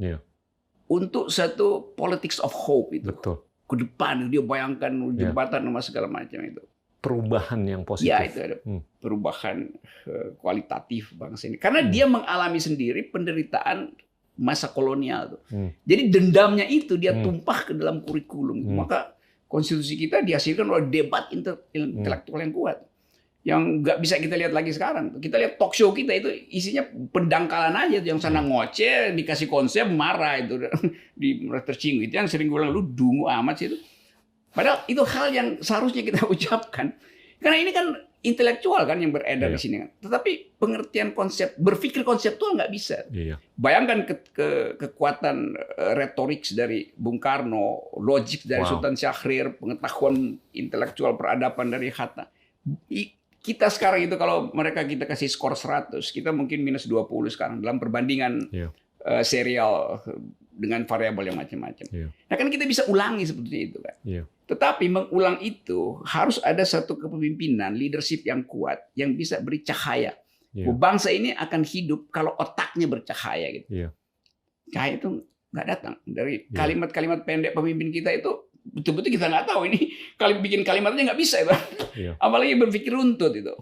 untuk satu politics of hope itu. Betul. Ke depan dia bayangkan jembatan sama segala macam itu. Perubahan yang positif. Ya itu ada perubahan kualitatif bangsa ini. Karena dia mengalami sendiri penderitaan masa kolonial tuh. Jadi dendamnya itu dia tumpah ke dalam kurikulum. Maka konstitusi kita dihasilkan oleh debat intelektual yang kuat. Yang nggak bisa kita lihat lagi sekarang. Kita lihat talk show kita itu isinya pendangkalan aja. Yang sana ngoceh, dikasih konsep, marah itu. Tersinggung. Itu yang sering gue bilang, lu dungu amat sih itu. Padahal itu hal yang seharusnya kita ucapkan. Karena ini kan intelektual kan yang beredar di sini. Tetapi pengertian konsep, berpikir konseptual nggak bisa. Bayangkan kekuatan retorik dari Bung Karno, logik dari Sultan Syahrir, pengetahuan intelektual peradaban dari Hatta. Kita sekarang itu kalau kita kasih skor 100, kita mungkin minus 20 sekarang dalam perbandingan serial dengan variabel yang macam-macam. Nah kan kita bisa ulangi seperti itu kan. Tetapi mengulang itu harus ada satu kepemimpinan, leadership yang kuat, yang bisa beri cahaya. Bangsa ini akan hidup kalau otaknya bercahaya gitu. Cahaya itu nggak datang dari kalimat-kalimat pendek pemimpin kita itu. Betul-betul kita nggak tahu ini bikin kalimatnya nggak bisa itu. Apalagi berpikir runtut itu.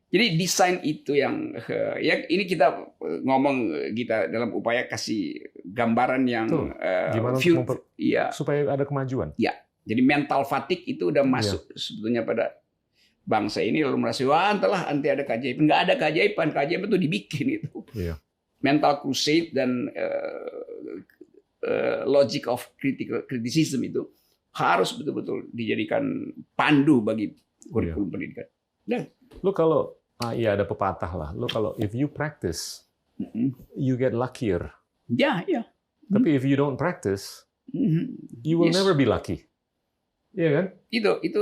Jadi desain itu yang ya ini kita ngomong kita dalam upaya kasih gambaran yang gimana supaya ada kemajuan. Ya. Jadi mental fatigue itu udah masuk sebetulnya pada bangsa ini, lalu merasa wah entahlah nanti ada keajaiban. Nggak ada keajaiban itu dibikin itu. Iya. Mental crusade dan logic of criticism itu harus betul-betul dijadikan pandu bagi kurikulum pendidikan. Dan Lo kalau ya ada pepatah lah. Lo kalau if you practice, you get luckier. ya. Tapi if you don't practice, you will never be lucky. Iya kan? Itu.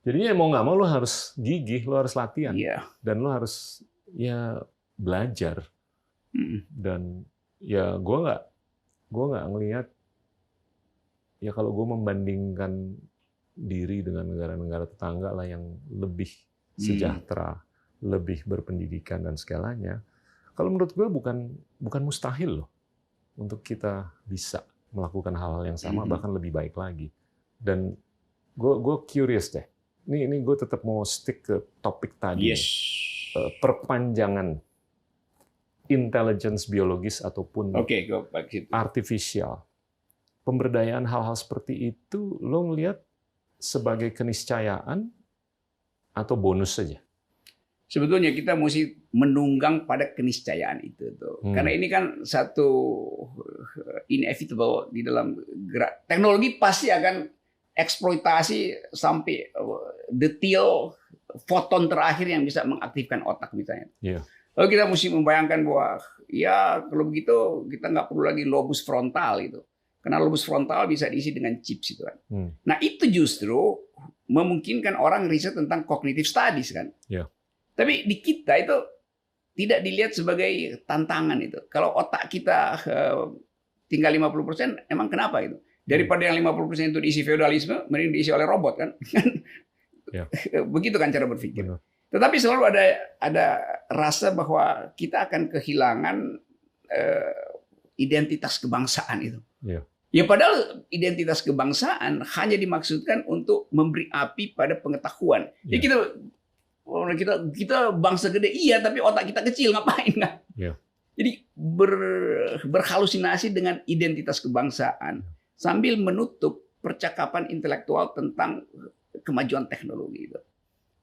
Jadinya mau nggak mau lo harus gigih, lo harus latihan, Iya. dan lo harus ya belajar. Dan ya gue nggak ngelihat ya kalau gue membandingkan diri dengan negara-negara tetangga lah yang lebih sejahtera, lebih berpendidikan dan segalanya. Kalau menurut gue bukan mustahil loh untuk kita bisa melakukan hal-hal yang sama bahkan lebih baik lagi. Dan gue curious deh. Ini gue tetap mau stick ke topik tadi. Yes. Perpanjangan intelligence biologis ataupun artificial. Pemberdayaan hal-hal seperti itu lo ngelihat sebagai keniscayaan atau bonus saja? Sebetulnya kita mesti menunggang pada keniscayaan itu tuh. Karena ini kan satu inevitable di dalam gerak. Teknologi pasti akan eksploitasi sampai detail foton terakhir yang bisa mengaktifkan otak misalnya. Yeah. Lalu kita mesti membayangkan bahwa ya kalau begitu kita nggak perlu lagi lobus frontal itu. Karena lobus frontal bisa diisi dengan chips itu kan. Nah itu justru memungkinkan orang riset tentang cognitive studies kan. Yeah. Tapi di kita itu tidak dilihat sebagai tantangan itu. Kalau otak kita tinggal 50%, emang kenapa itu? Daripada yang 50% itu diisi feodalisme, mending diisi oleh robot kan? Yeah. Begitu kan cara berpikir. Benar. Tetapi selalu ada rasa bahwa kita akan kehilangan identitas kebangsaan itu. Yeah. Ya padahal identitas kebangsaan hanya dimaksudkan untuk memberi api pada pengetahuan. Yeah. Ya kita bangsa gede iya, tapi otak kita kecil ngapain kan? Yeah. Jadi berhalusinasi dengan identitas kebangsaan sambil menutup percakapan intelektual tentang kemajuan teknologi itu.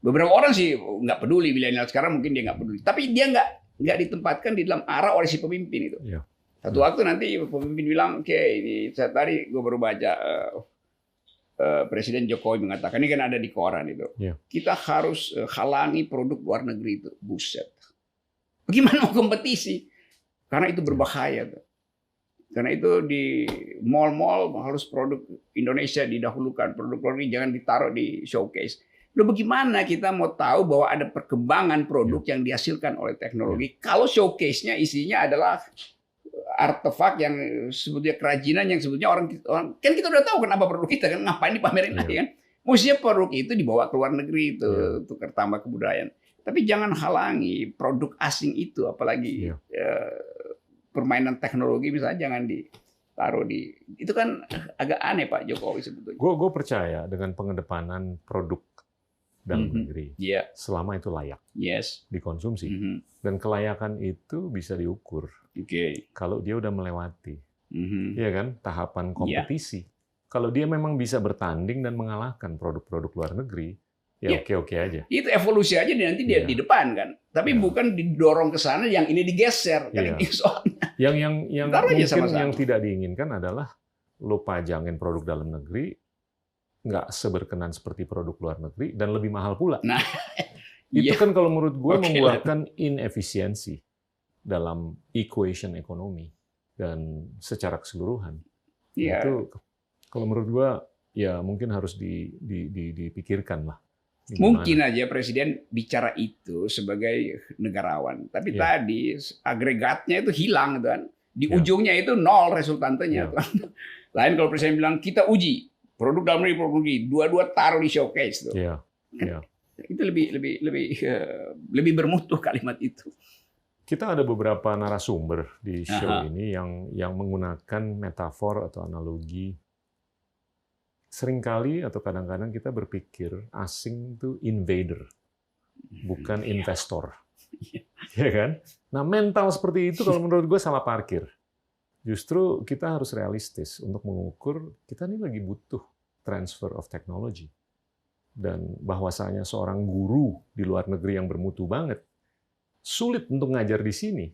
Beberapa orang sih nggak peduli, milenial sekarang mungkin dia nggak peduli, tapi dia nggak ditempatkan di dalam arah oleh si pemimpin itu. Yeah. Satu waktu nanti pemimpin bilang, oke, ini tadi gue baru baca Presiden Jokowi mengatakan, ini kan ada di koran itu, kita harus halangi produk luar negeri itu. Buset, bagaimana mau kompetisi? Karena itu berbahaya tuh. Karena itu di mall-mall harus produk Indonesia didahulukan, produk luar negeri jangan ditaruh di showcase. Lalu bagaimana kita mau tahu bahwa ada perkembangan produk yang dihasilkan oleh teknologi kalau showcase-nya isinya adalah artefak yang sebetulnya kerajinan yang sebetulnya orang kan kita udah tahu kenapa produk kita kan ngapain dipamerin lagi kan? Mestinya produk itu dibawa ke luar negeri itu untuk tambah kebudayaan. Tapi jangan halangi produk asing itu, apalagi permainan teknologi misalnya jangan ditaruh di itu kan agak aneh Pak Jokowi sebetulnya. Gue percaya dengan pengedepanan produk dalam negeri selama itu layak dikonsumsi dan kelayakan itu bisa diukur. Kalau dia udah melewati, ya kan, tahapan kompetisi. Kalau dia memang bisa bertanding dan mengalahkan produk-produk luar negeri, ya oke-oke aja. Itu evolusi aja nanti dia di depan kan. Tapi bukan didorong ke sana, yang ini digeser kan ini soalnya. Yang mungkin yang tidak diinginkan adalah lo pajangin produk dalam negeri nggak seberkenan seperti produk luar negeri dan lebih mahal pula. Nah, itu kan kalau menurut gue membuatkan inefisiensi dalam equation ekonomi dan secara keseluruhan. Itu kalau menurut gue ya mungkin harus dipikirkan lah. Mungkin aja Presiden bicara itu sebagai negarawan, tapi tadi agregatnya itu hilang kan. Di ujungnya itu nol resultantenya. Lain kalau Presiden bilang kita uji produk dalam negeri, produk negeri, dua-dua taruh di showcase tuh. Itu lebih bermutu kalimat itu. Kita ada beberapa narasumber di show ini yang menggunakan metafor atau analogi. Seringkali atau kadang-kadang kita berpikir asing itu invader, bukan investor. Ya kan? Nah, mental seperti itu kalau menurut gue salah parkir. Justru kita harus realistis untuk mengukur kita ini lagi butuh transfer of technology. Dan bahwasanya seorang guru di luar negeri yang bermutu banget, sulit untuk ngajar di sini.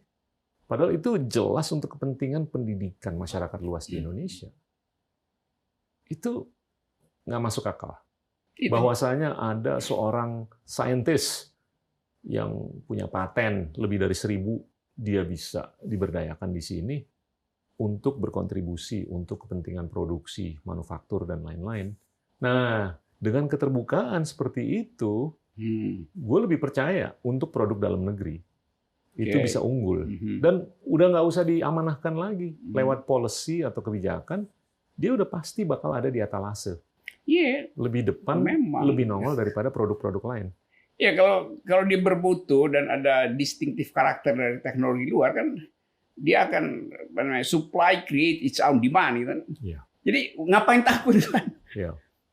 Padahal itu jelas untuk kepentingan pendidikan masyarakat luas di Indonesia. Itu nggak masuk akal. Bahwasanya ada seorang saintis yang punya paten lebih dari 1.000, dia bisa diberdayakan di sini untuk berkontribusi untuk kepentingan produksi, manufaktur, dan lain-lain. Nah, dengan keterbukaan seperti itu, gue lebih percaya untuk produk dalam negeri itu bisa unggul. Dan udah nggak usah diamanahkan lagi lewat policy atau kebijakan, dia udah pasti bakal ada di etalase. Lebih depan, lebih nongol daripada produk-produk lain. Ya, kalau dia bermutu dan ada distinctive karakter dari teknologi luar, kan dia akan supply create its own demand, gitu kan. Jadi ngapain takut, kan?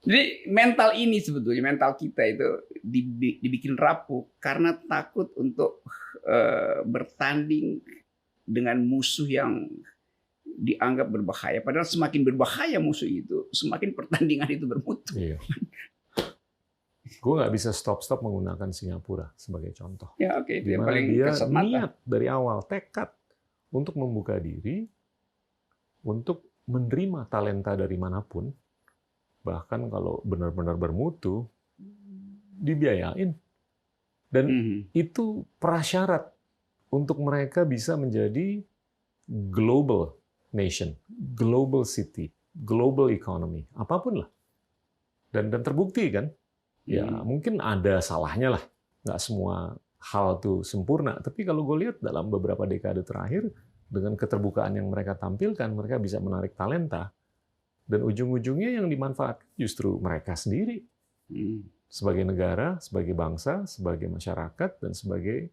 Jadi mental ini sebetulnya, mental kita itu dibikin rapuh karena takut untuk bertanding dengan musuh yang dianggap berbahaya. Padahal semakin berbahaya musuh itu, semakin pertandingan itu bermutu. Gue nggak bisa stop menggunakan Singapura sebagai contoh. Itu yang Dimana paling dia kasat mata. niat dari awal, tekad untuk membuka diri, untuk menerima talenta dari manapun, bahkan kalau benar-benar bermutu, dibiayain. Dan itu prasyarat untuk mereka bisa menjadi global nation, global city, global economy, apapun lah. Dan terbukti kan, ya mungkin ada salahnya lah, nggak semua hal itu sempurna. Tapi kalau gue lihat dalam beberapa dekade terakhir, dengan keterbukaan yang mereka tampilkan, mereka bisa menarik talenta. Dan ujung-ujungnya yang dimanfaatkan justru mereka sendiri. Sebagai negara, sebagai bangsa, sebagai masyarakat, dan sebagai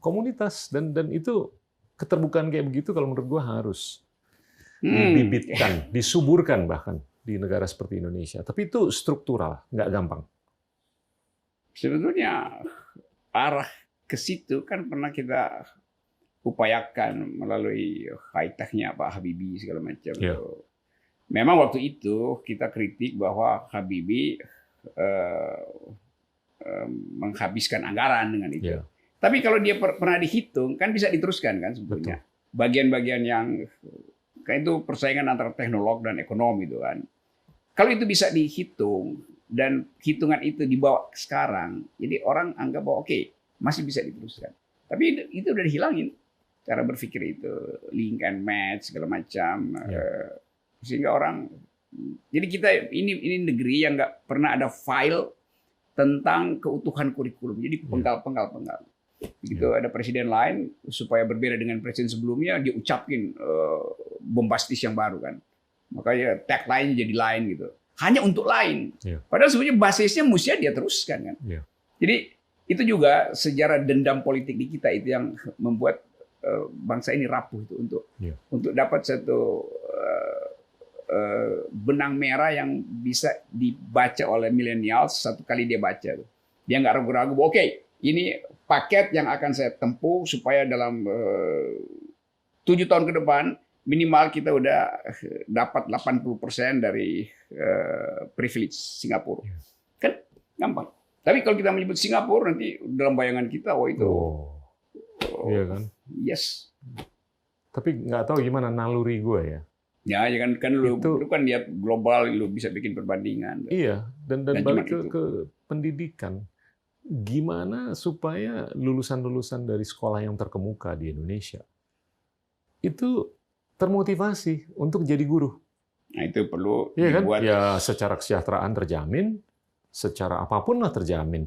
komunitas. Dan itu keterbukaan kayak begitu kalau menurut gue harus dibibitkan, disuburkan bahkan di negara seperti Indonesia. Tapi itu struktural, nggak gampang. Sebetulnya arah ke situ kan pernah kita upayakan melalui high-tech-nya Pak Habibie segala macam. Memang waktu itu kita kritik bahwa Habibie menghabiskan anggaran dengan itu. Tapi kalau dia pernah dihitung, kan bisa diteruskan kan sebetulnya. Bagian-bagian yang kan itu persaingan antara teknolog dan ekonomi itu kan. Kalau itu bisa dihitung dan hitungan itu dibawa ke sekarang, jadi orang anggap bahwa oke, masih bisa diteruskan. Tapi itu udah dihilangin cara berpikir itu, link and match segala macam, sehingga orang. Jadi kita ini negeri yang nggak pernah ada file tentang keutuhan kurikulum. Jadi penggal. Begitu ada presiden lain, supaya berbeda dengan presiden sebelumnya, dia ucapin bombastis yang baru kan. Makanya tagline jadi lain gitu. Hanya untuk lain. Padahal sebenarnya basisnya mestinya dia teruskan kan. Jadi itu juga sejarah dendam politik di kita itu yang membuat bangsa ini rapuh itu untuk dapat satu benang merah yang bisa dibaca oleh milenial satu kali dia baca. Dia nggak ragu-ragu, oke, ini paket yang akan saya tempuh supaya dalam 7 tahun ke depan minimal kita udah dapat 80% dari privilege Singapura. Kan gampang. Tapi kalau kita menyebut Singapura nanti dalam bayangan kita, iya kan? Yes. Tapi nggak tahu gimana naluri gue ya. Ya kan lu kan lihat global, lu bisa bikin perbandingan. Iya, dan balik ke pendidikan. Gimana supaya lulusan-lulusan dari sekolah yang terkemuka di Indonesia itu termotivasi untuk jadi guru? Nah, itu perlu dibuat. Ya, secara kesejahteraan terjamin, secara apapun lah terjamin.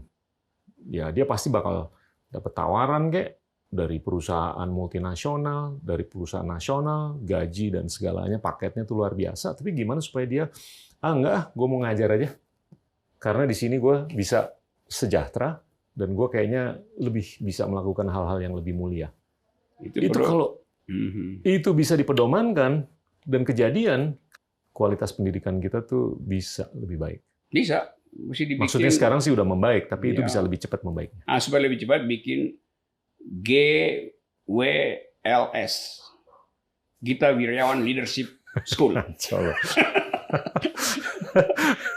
Ya, dia pasti bakal dapat tawaran kayak dari perusahaan multinasional, dari perusahaan nasional, gaji dan segalanya, paketnya tuh luar biasa. Tapi gimana supaya dia, enggak, gue mau ngajar aja. Karena di sini gue bisa sejahtera, dan gue kayaknya lebih bisa melakukan hal-hal yang lebih mulia. Itu kalau itu bisa dipedomankan dan kejadian, kualitas pendidikan kita tuh bisa lebih baik. Bisa. Maksudnya sekarang sih udah membaik, tapi itu bisa lebih cepat membaiknya. Supaya lebih cepat bikin GWLS, Gita Wirjawan Leadership School.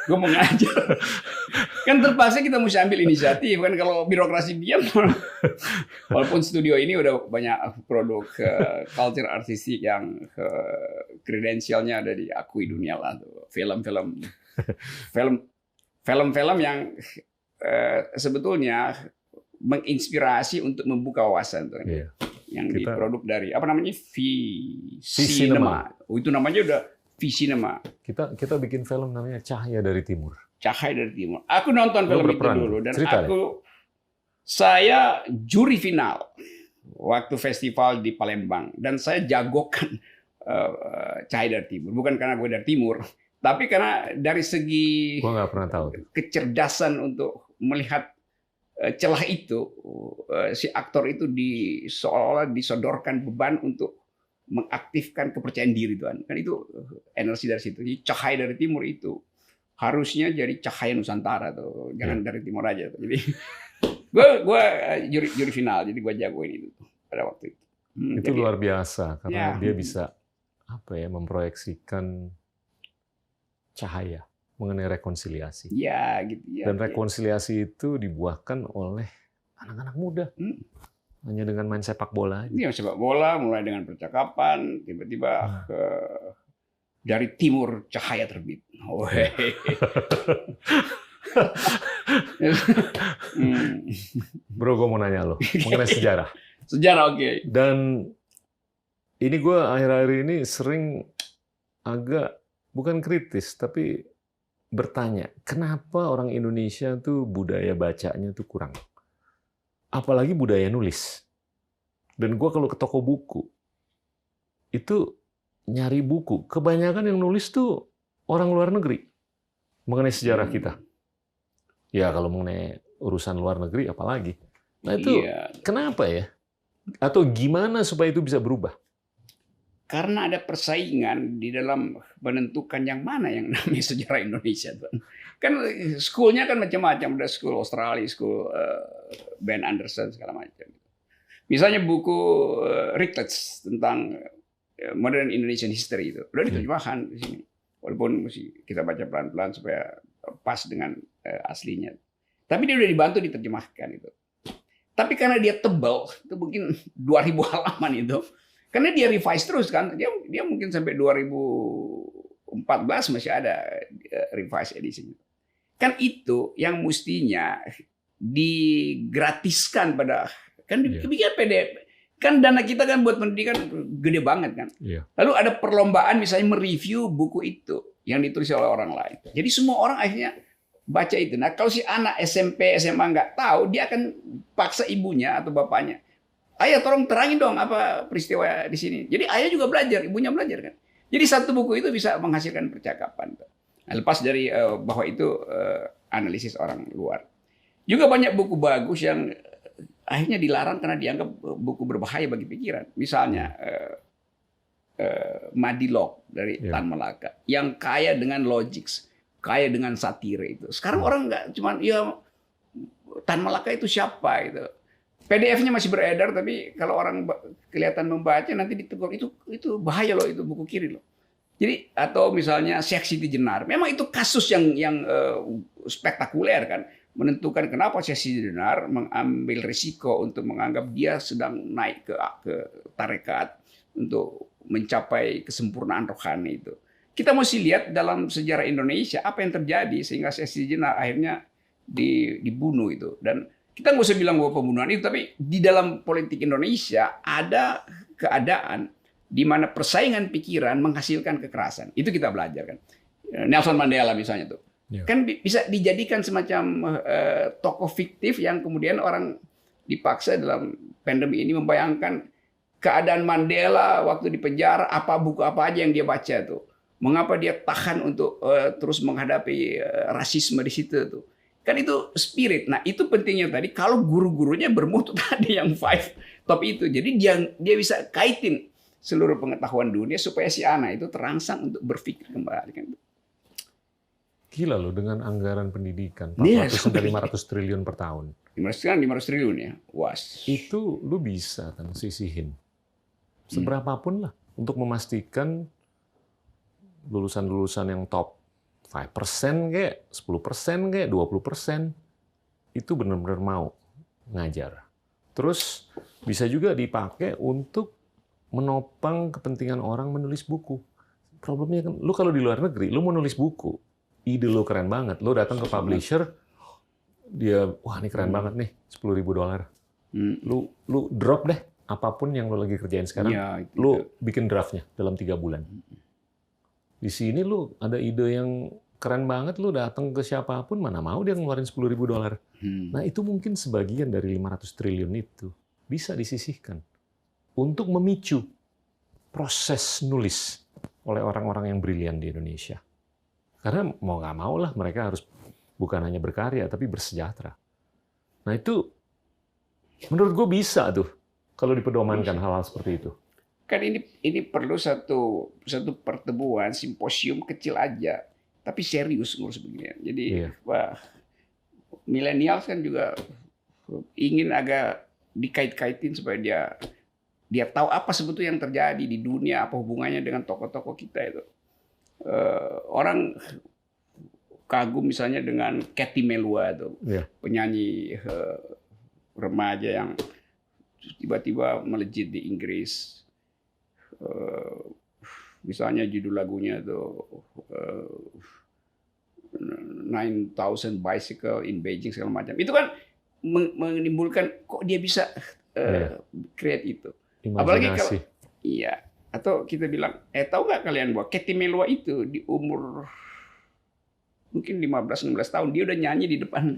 Gue mau ngajar. Kan terpaksa kita mesti ambil inisiatif kan, kalau birokrasi diam. Walaupun studio ini udah banyak produk culture artistik yang kredensialnya ada diakui dunia lah. Film-film yang sebetulnya menginspirasi untuk membuka wawasan tuh. Iya. Yang diproduk dari apa namanya, V-Cinema. Oh, itu namanya udah V-Cinema. Kita bikin film namanya Cahaya dari Timur. Cahaya dari Timur. Aku nonton film itu dulu dan Cerita saya juri final waktu festival di Palembang dan saya jagokan Cahaya dari Timur. Bukan karena gue dari Timur, tapi karena dari segi Gua nggak pernah tahu. kecerdasan untuk melihat celah itu, si aktor itu seolah-olah disodorkan beban untuk mengaktifkan kepercayaan diri, Tuhan. Kan itu energi dari situ. Jadi Cahaya dari Timur itu harusnya jadi cahaya Nusantara tuh, jangan dari timur aja tuh. Jadi gue juri final, jadi gue jagoin itu pada waktu itu. Itu jadi, luar biasa karena ya, dia bisa memproyeksikan cahaya mengenai rekonsiliasi. Ya, gitu ya. Dan rekonsiliasi itu dibuahkan oleh anak-anak muda. Hanya dengan main sepak bola aja. Iya, sepak bola mulai dengan percakapan, tiba-tiba dari timur cahaya terbit. Bro, gue mau nanya lo mengenai sejarah. Sejarah, oke. Dan ini gue akhir-akhir ini sering agak bukan kritis, tapi bertanya, kenapa orang Indonesia tuh budaya bacanya tuh kurang? Apalagi budaya nulis. Dan gue kalau ke toko buku, itu nyari buku. Kebanyakan yang nulis tuh orang luar negeri mengenai sejarah kita. Ya kalau mengenai urusan luar negeri apalagi. Nah itu kenapa ya? Atau gimana supaya itu bisa berubah? Karena ada persaingan di dalam menentukan yang mana yang namanya sejarah Indonesia. Kan schoolnya kan macam-macam. Ada school Australia, school Ben Anderson, segala macam. Misalnya buku Ricketts tentang Modern Indonesian History itu udah diterjemahkan di sini. Walaupun mesti kita baca pelan-pelan supaya pas dengan aslinya. Tapi dia udah dibantu diterjemahkan itu. Tapi karena dia tebal, itu mungkin 2000 halaman itu. Karena dia revise terus kan. Dia mungkin sampai 2014 masih ada revise edisinya. Kan itu yang mestinya digratiskan pada, kan dibikin PDF. Kan dana kita kan buat pendidikan gede banget kan. Lalu ada perlombaan misalnya mereview buku itu yang ditulis oleh orang lain. Jadi semua orang akhirnya baca itu. Nah kalau si anak SMP, SMA nggak tahu, dia akan paksa ibunya atau bapaknya. Ayah tolong terangin dong apa peristiwa di sini. Jadi ayah juga belajar, ibunya belajar kan. Jadi satu buku itu bisa menghasilkan percakapan. Nah, lepas dari bahwa itu analisis orang luar. Juga banyak buku bagus yang akhirnya dilarang karena dianggap buku berbahaya bagi pikiran. Misalnya Madilog dari Tan Malaka yang kaya dengan logik, kaya dengan satire itu. Sekarang orang nggak cuman ya Tan Malaka itu siapa itu. PDF-nya masih beredar, tapi kalau orang kelihatan membaca nanti ditegur, itu bahaya loh, itu buku kiri loh. Jadi atau misalnya Syekh Siti Jenar, memang itu kasus yang spektakuler kan, menentukan kenapa Syekh Siti Jenar mengambil risiko untuk menganggap dia sedang naik ke tarekat untuk mencapai kesempurnaan rohani itu. Kita mesti lihat dalam sejarah Indonesia apa yang terjadi sehingga Syekh Siti Jenar akhirnya dibunuh itu. Dan kita nggak usah bilang bahwa pembunuhan itu, tapi di dalam politik Indonesia ada keadaan di mana persaingan pikiran menghasilkan kekerasan. Itu kita belajar kan. Nelson Mandela misalnya tuh. Kan bisa dijadikan semacam tokoh fiktif yang kemudian orang dipaksa dalam pandemi ini membayangkan keadaan Mandela waktu di penjara, buku apa aja yang dia baca tuh. Mengapa dia tahan untuk terus menghadapi rasisme di situ tuh. Kan itu spirit. Nah itu pentingnya tadi kalau guru-gurunya bermutu tadi yang 5 top itu. Jadi dia bisa kaitin seluruh pengetahuan dunia supaya si anak itu terangsang untuk berpikir kembali. Gila loh dengan anggaran pendidikan 400 sampai 500 triliun per tahun. 500 triliun ya. Was. Itu lu bisa kan sisihin seberapapun lah untuk memastikan lulusan-lulusan yang top 5% kayak 10% kayak 20%, itu benar-benar mau ngajar. Terus bisa juga dipakai untuk menopang kepentingan orang menulis buku. Problemnya kan, lu kalau di luar negeri, lu mau nulis buku, ide lu keren banget, lu datang ke publisher, dia, wah ini keren banget nih, $10.000. Lu drop deh apapun yang lu lagi kerjain sekarang, Ya, lu bikin draftnya dalam 3 bulan. Di sini lu ada ide yang keren banget, lu datang ke siapapun, mana mau dia ngeluarin $10.000. Nah, itu mungkin sebagian dari 500 triliun itu bisa disisihkan untuk memicu proses nulis oleh orang-orang yang brilian di Indonesia. Karena mau nggak mau lah, mereka harus bukan hanya berkarya, tapi bersejahtera. Nah, itu menurut gue bisa tuh kalau dipedomankan hal-hal seperti itu. Kan ini perlu satu pertemuan simposium kecil aja, tapi serius ngurus beginian. Jadi wah, milenial kan juga ingin agak dikait-kaitin supaya dia tahu apa sebetulnya yang terjadi di dunia, apa hubungannya dengan tokoh-tokoh kita itu. Orang kagum misalnya dengan Katy Melua itu, penyanyi remaja yang tiba-tiba melejit di Inggris. Misalnya judul lagunya itu 9,000 bicycle in Beijing segala macam. Itu kan menimbulkan kok dia bisa create itu. Imajinasi. Apalagi kalau atau kita bilang tahu nggak kalian bahwa Katy Melua itu di umur mungkin 15-16 tahun dia udah nyanyi di depan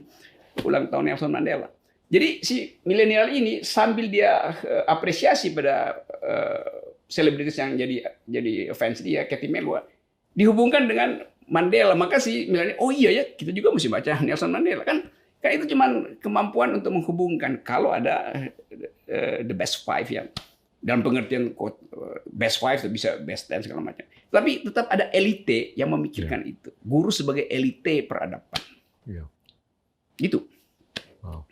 ulang tahun Nelson Mandela. Jadi si milenial ini sambil dia apresiasi pada selebritis yang jadi fans dia, Katy Melua, dihubungkan dengan Mandela. Maka si milenial, oh iya ya, kita juga mesti baca Nelson Mandela kan itu cuman kemampuan untuk menghubungkan. Kalau ada the best five yang dalam pengertian best five bisa best 10 segala macam. Tapi tetap ada elite yang memikirkan itu. Guru sebagai elite peradaban. Gitu. Wow.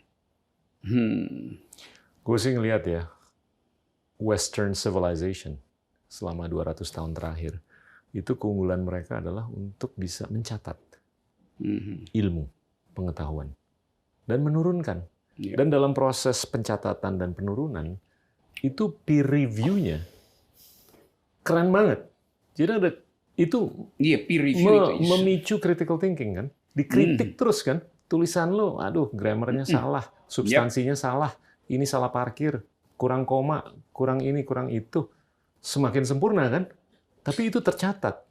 Gue sih ngelihat ya, Western civilization selama 200 tahun terakhir, itu keunggulan mereka adalah untuk bisa mencatat ilmu, pengetahuan, dan menurunkan. Dan dalam proses pencatatan dan penurunan, itu peer review-nya keren banget. Jadi ada itu peer review memicu critical thinking kan, dikritik terus kan, tulisan lo, aduh grammarnya salah, substansinya salah, ini salah parkir, kurang koma, kurang ini, kurang itu, semakin sempurna kan, tapi itu tercatat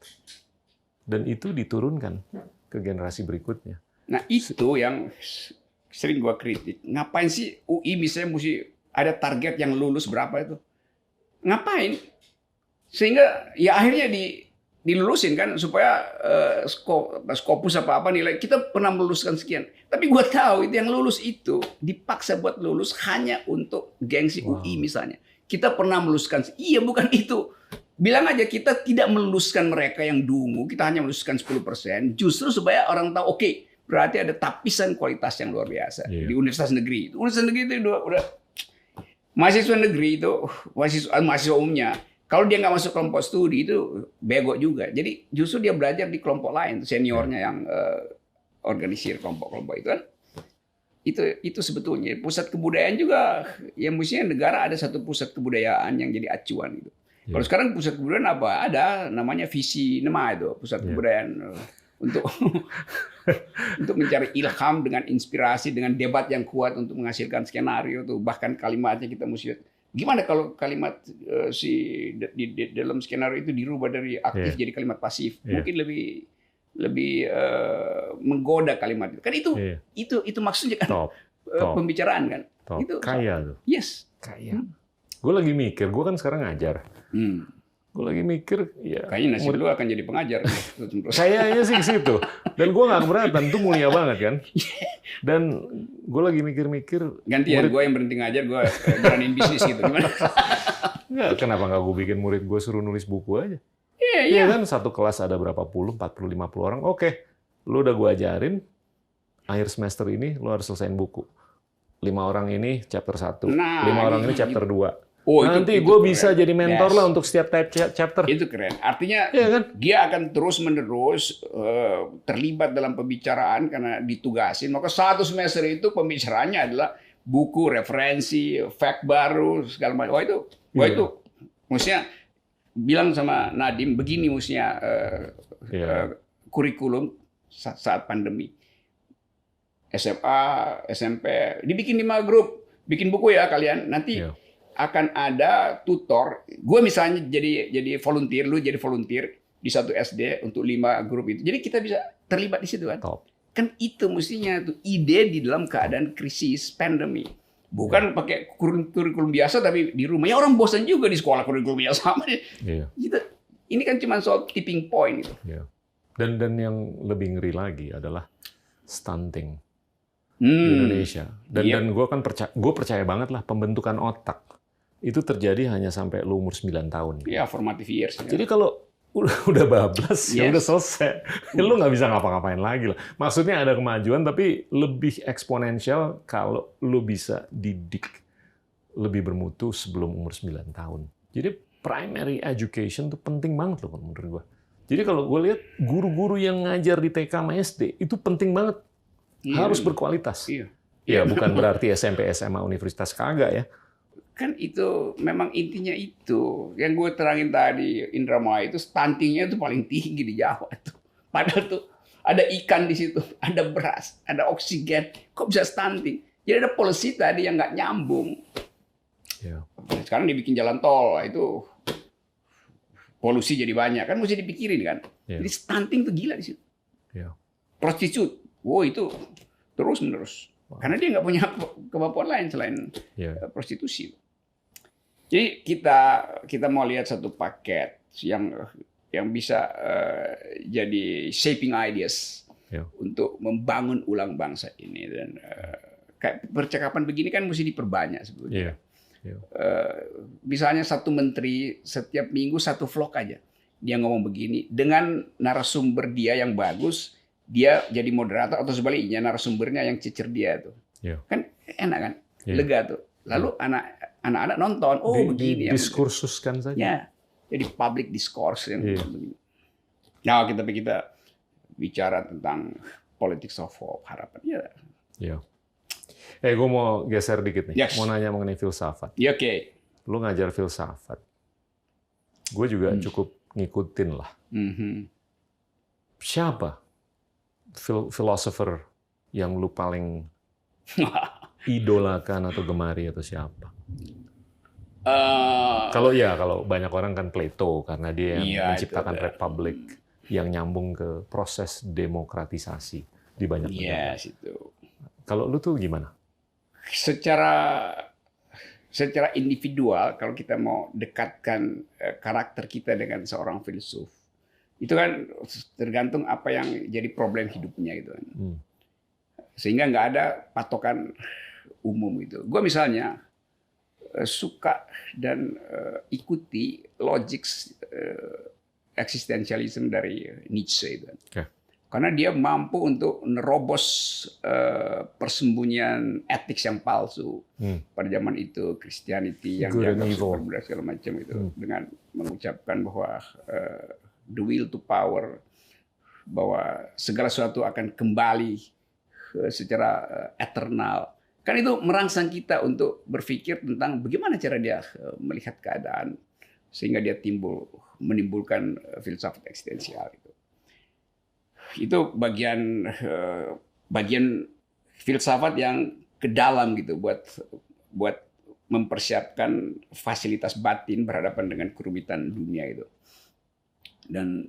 dan itu diturunkan ke generasi berikutnya. Nah itu yang sering gua kritik. Ngapain sih UI misalnya mesti ada target yang lulus berapa itu? Ngapain? Sehingga ya akhirnya dilulusin kan supaya Scopus apa nilai kita pernah meluluskan sekian. Tapi gua tahu itu yang lulus itu dipaksa buat lulus hanya untuk gengsi UI misalnya. Kita pernah meluluskan, iya bukan itu. Bilang aja kita tidak meluluskan mereka yang dungu, kita hanya meluluskan 10%, justru supaya orang tahu oke, berarti ada tapisan kualitas yang luar biasa di universitas negeri. Universitas negeri itu udah mahasiswa negeri itu, mahasiswa umumnya, kalau dia nggak masuk kelompok studi itu bego juga. Jadi justru dia belajar di kelompok lain, seniornya yang organisir kelompok-kelompok itu kan. Itu sebetulnya pusat kebudayaan juga, yang mestinya negara ada satu pusat kebudayaan yang jadi acuan itu. Kalau sekarang pusat kebudayaan apa? Ada namanya visi nama itu pusat kebudayaan untuk mencari ilham dengan inspirasi dengan debat yang kuat untuk menghasilkan skenario tuh, bahkan kalimatnya kita mesti gimana kalau kalimat di dalam skenario itu dirubah dari aktif jadi kalimat pasif, mungkin lebih menggoda kalimat itu kan, itu maksudnya kan pembicaraan kan. Itu kaya tuh. Yes, kaya. Gue lagi mikir, gue kan sekarang ngajar. Gue lagi mikir, ya kayaknya nasib lu akan jadi pengajar. Kayaknya sih situ. Dan gue nggak keberatan, itu mulia banget kan. Dan gue lagi mikir-mikir. Gantian gue yang berhenti ngajar, gue jalanin bisnis gitu. Gimana? Nggak, kenapa nggak gue bikin murid gue suruh nulis buku aja? Iya kan, satu kelas ada berapa puluh, 40, 50 orang. Oke, lu udah gue ajarin, akhir semester ini lu harus selesaiin buku. 5 orang ini chapter 1, 5 orang ini chapter 2. Oh, nanti gue bisa jadi mentor lah untuk setiap chapter. Itu keren. Artinya Iya kan? dia akan terus-menerus terlibat dalam pembicaraan karena ditugasin. Maka satu semester itu pembicaraannya adalah buku, referensi, fact baru, segala macam. Wah itu, maksudnya bilang sama Nadiem begini mestinya kurikulum saat pandemi. SMA, SMP, dibikin 5 grup, bikin buku ya kalian. Nanti akan ada tutor. Gue misalnya jadi volunteer, lu jadi volunteer di satu SD untuk 5 grup itu. Jadi kita bisa terlibat di situ kan. Top. Kan itu mestinya tuh ide di dalam keadaan krisis pandemi. Bukan pakai kurikulum biasa tapi di rumah. Ya orang bosan juga di sekolah kurikulum yang sama. Gitu. Ini kan cuma soal tipping point gitu. Dan yang lebih ngeri lagi adalah stunting di Indonesia. Dan gue percaya banget lah pembentukan otak itu terjadi hanya sampai lu umur 9 tahun. Iya, formative years. Jadi kalau udah bablas, ya udah selesai. Lu nggak bisa ngapa-ngapain lagi lah. Maksudnya ada kemajuan, tapi lebih eksponensial kalau lu bisa didik lebih bermutu sebelum umur 9 tahun. Jadi primary education tuh penting banget loh menurut gua. Jadi kalau gue lihat guru-guru yang ngajar di TK sama SD itu penting banget. Harus berkualitas. Ya bukan berarti SMP, SMA, universitas kagak ya. Kan itu memang intinya itu yang gue terangin tadi, Indramayu itu stuntingnya itu paling tinggi di Jawa tuh. Padahal tuh ada ikan di situ, ada beras, ada oksigen, kok bisa stunting? Jadi ada policy tadi yang nggak nyambung. Sekarang dibikin jalan tol, itu polusi jadi banyak, kan mesti dipikirin kan. Jadi stunting tuh gila di situ. Prostitut, wow itu terus menerus. Karena dia nggak punya kemampuan lain selain prostitusi. Jadi kita mau lihat satu paket yang bisa jadi shaping ideas untuk membangun ulang bangsa ini, dan kayak percakapan begini kan mesti diperbanyak sebetulnya. Misalnya satu menteri setiap minggu satu vlog aja dia ngomong begini dengan narasumber dia yang bagus, dia jadi moderator atau sebaliknya narasumbernya yang cecer dia tuh. Kan enak kan, lega tuh. Lalu anak-anak nonton, begini. Diskursuskan saja. Ya, jadi public discourse yang begini. Nah, kita bicara tentang politics of hope, harapan. Gue mau geser dikit nih. Mau nanya mengenai filsafat. Oke. Lu ngajar filsafat. Gue juga cukup ngikutin lah. Siapa philosopher yang lu paling idolakan atau gemari atau siapa? Kalau banyak orang kan Plato karena dia yang menciptakan republik yang nyambung ke proses demokratisasi di banyak negara. Kalau lu tuh gimana? Secara individual, kalau kita mau dekatkan karakter kita dengan seorang filsuf, itu kan tergantung apa yang jadi problem hidupnya gitu kan. Sehingga nggak ada patokan umum gitu. Gue misalnya suka dan ikuti logik eksistensialisme dari Nietzsche itu. Karena dia mampu untuk nerobos persembunyian etik yang palsu pada zaman itu, Christianity yang dianggap super segala macam itu, dengan mengucapkan bahwa the will to power, bahwa segala sesuatu akan kembali secara eternal. Kan itu merangsang kita untuk berpikir tentang bagaimana cara dia melihat keadaan sehingga dia menimbulkan filsafat eksistensial itu. Itu bagian filsafat yang ke dalam gitu buat mempersiapkan fasilitas batin berhadapan dengan kerumitan dunia itu. Dan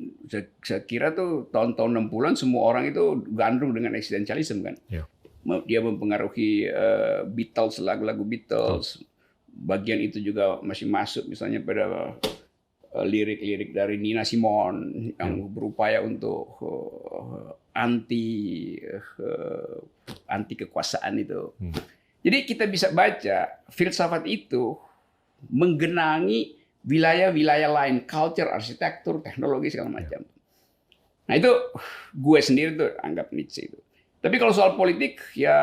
saya kira tuh tahun-tahun 60-an semua orang itu gandrung dengan eksistensialisme kan. Dia mempengaruhi Beatles, lagu-lagu Beatles. Bagian itu juga masih masuk misalnya pada lirik-lirik dari Nina Simone yang berupaya untuk anti kekuasaan itu. Jadi kita bisa baca filsafat itu menggenangi wilayah-wilayah lain, culture, arsitektur, teknologi segala macam. Nah itu gue sendiri tuh anggap Nietzsche itu. Tapi kalau soal politik, ya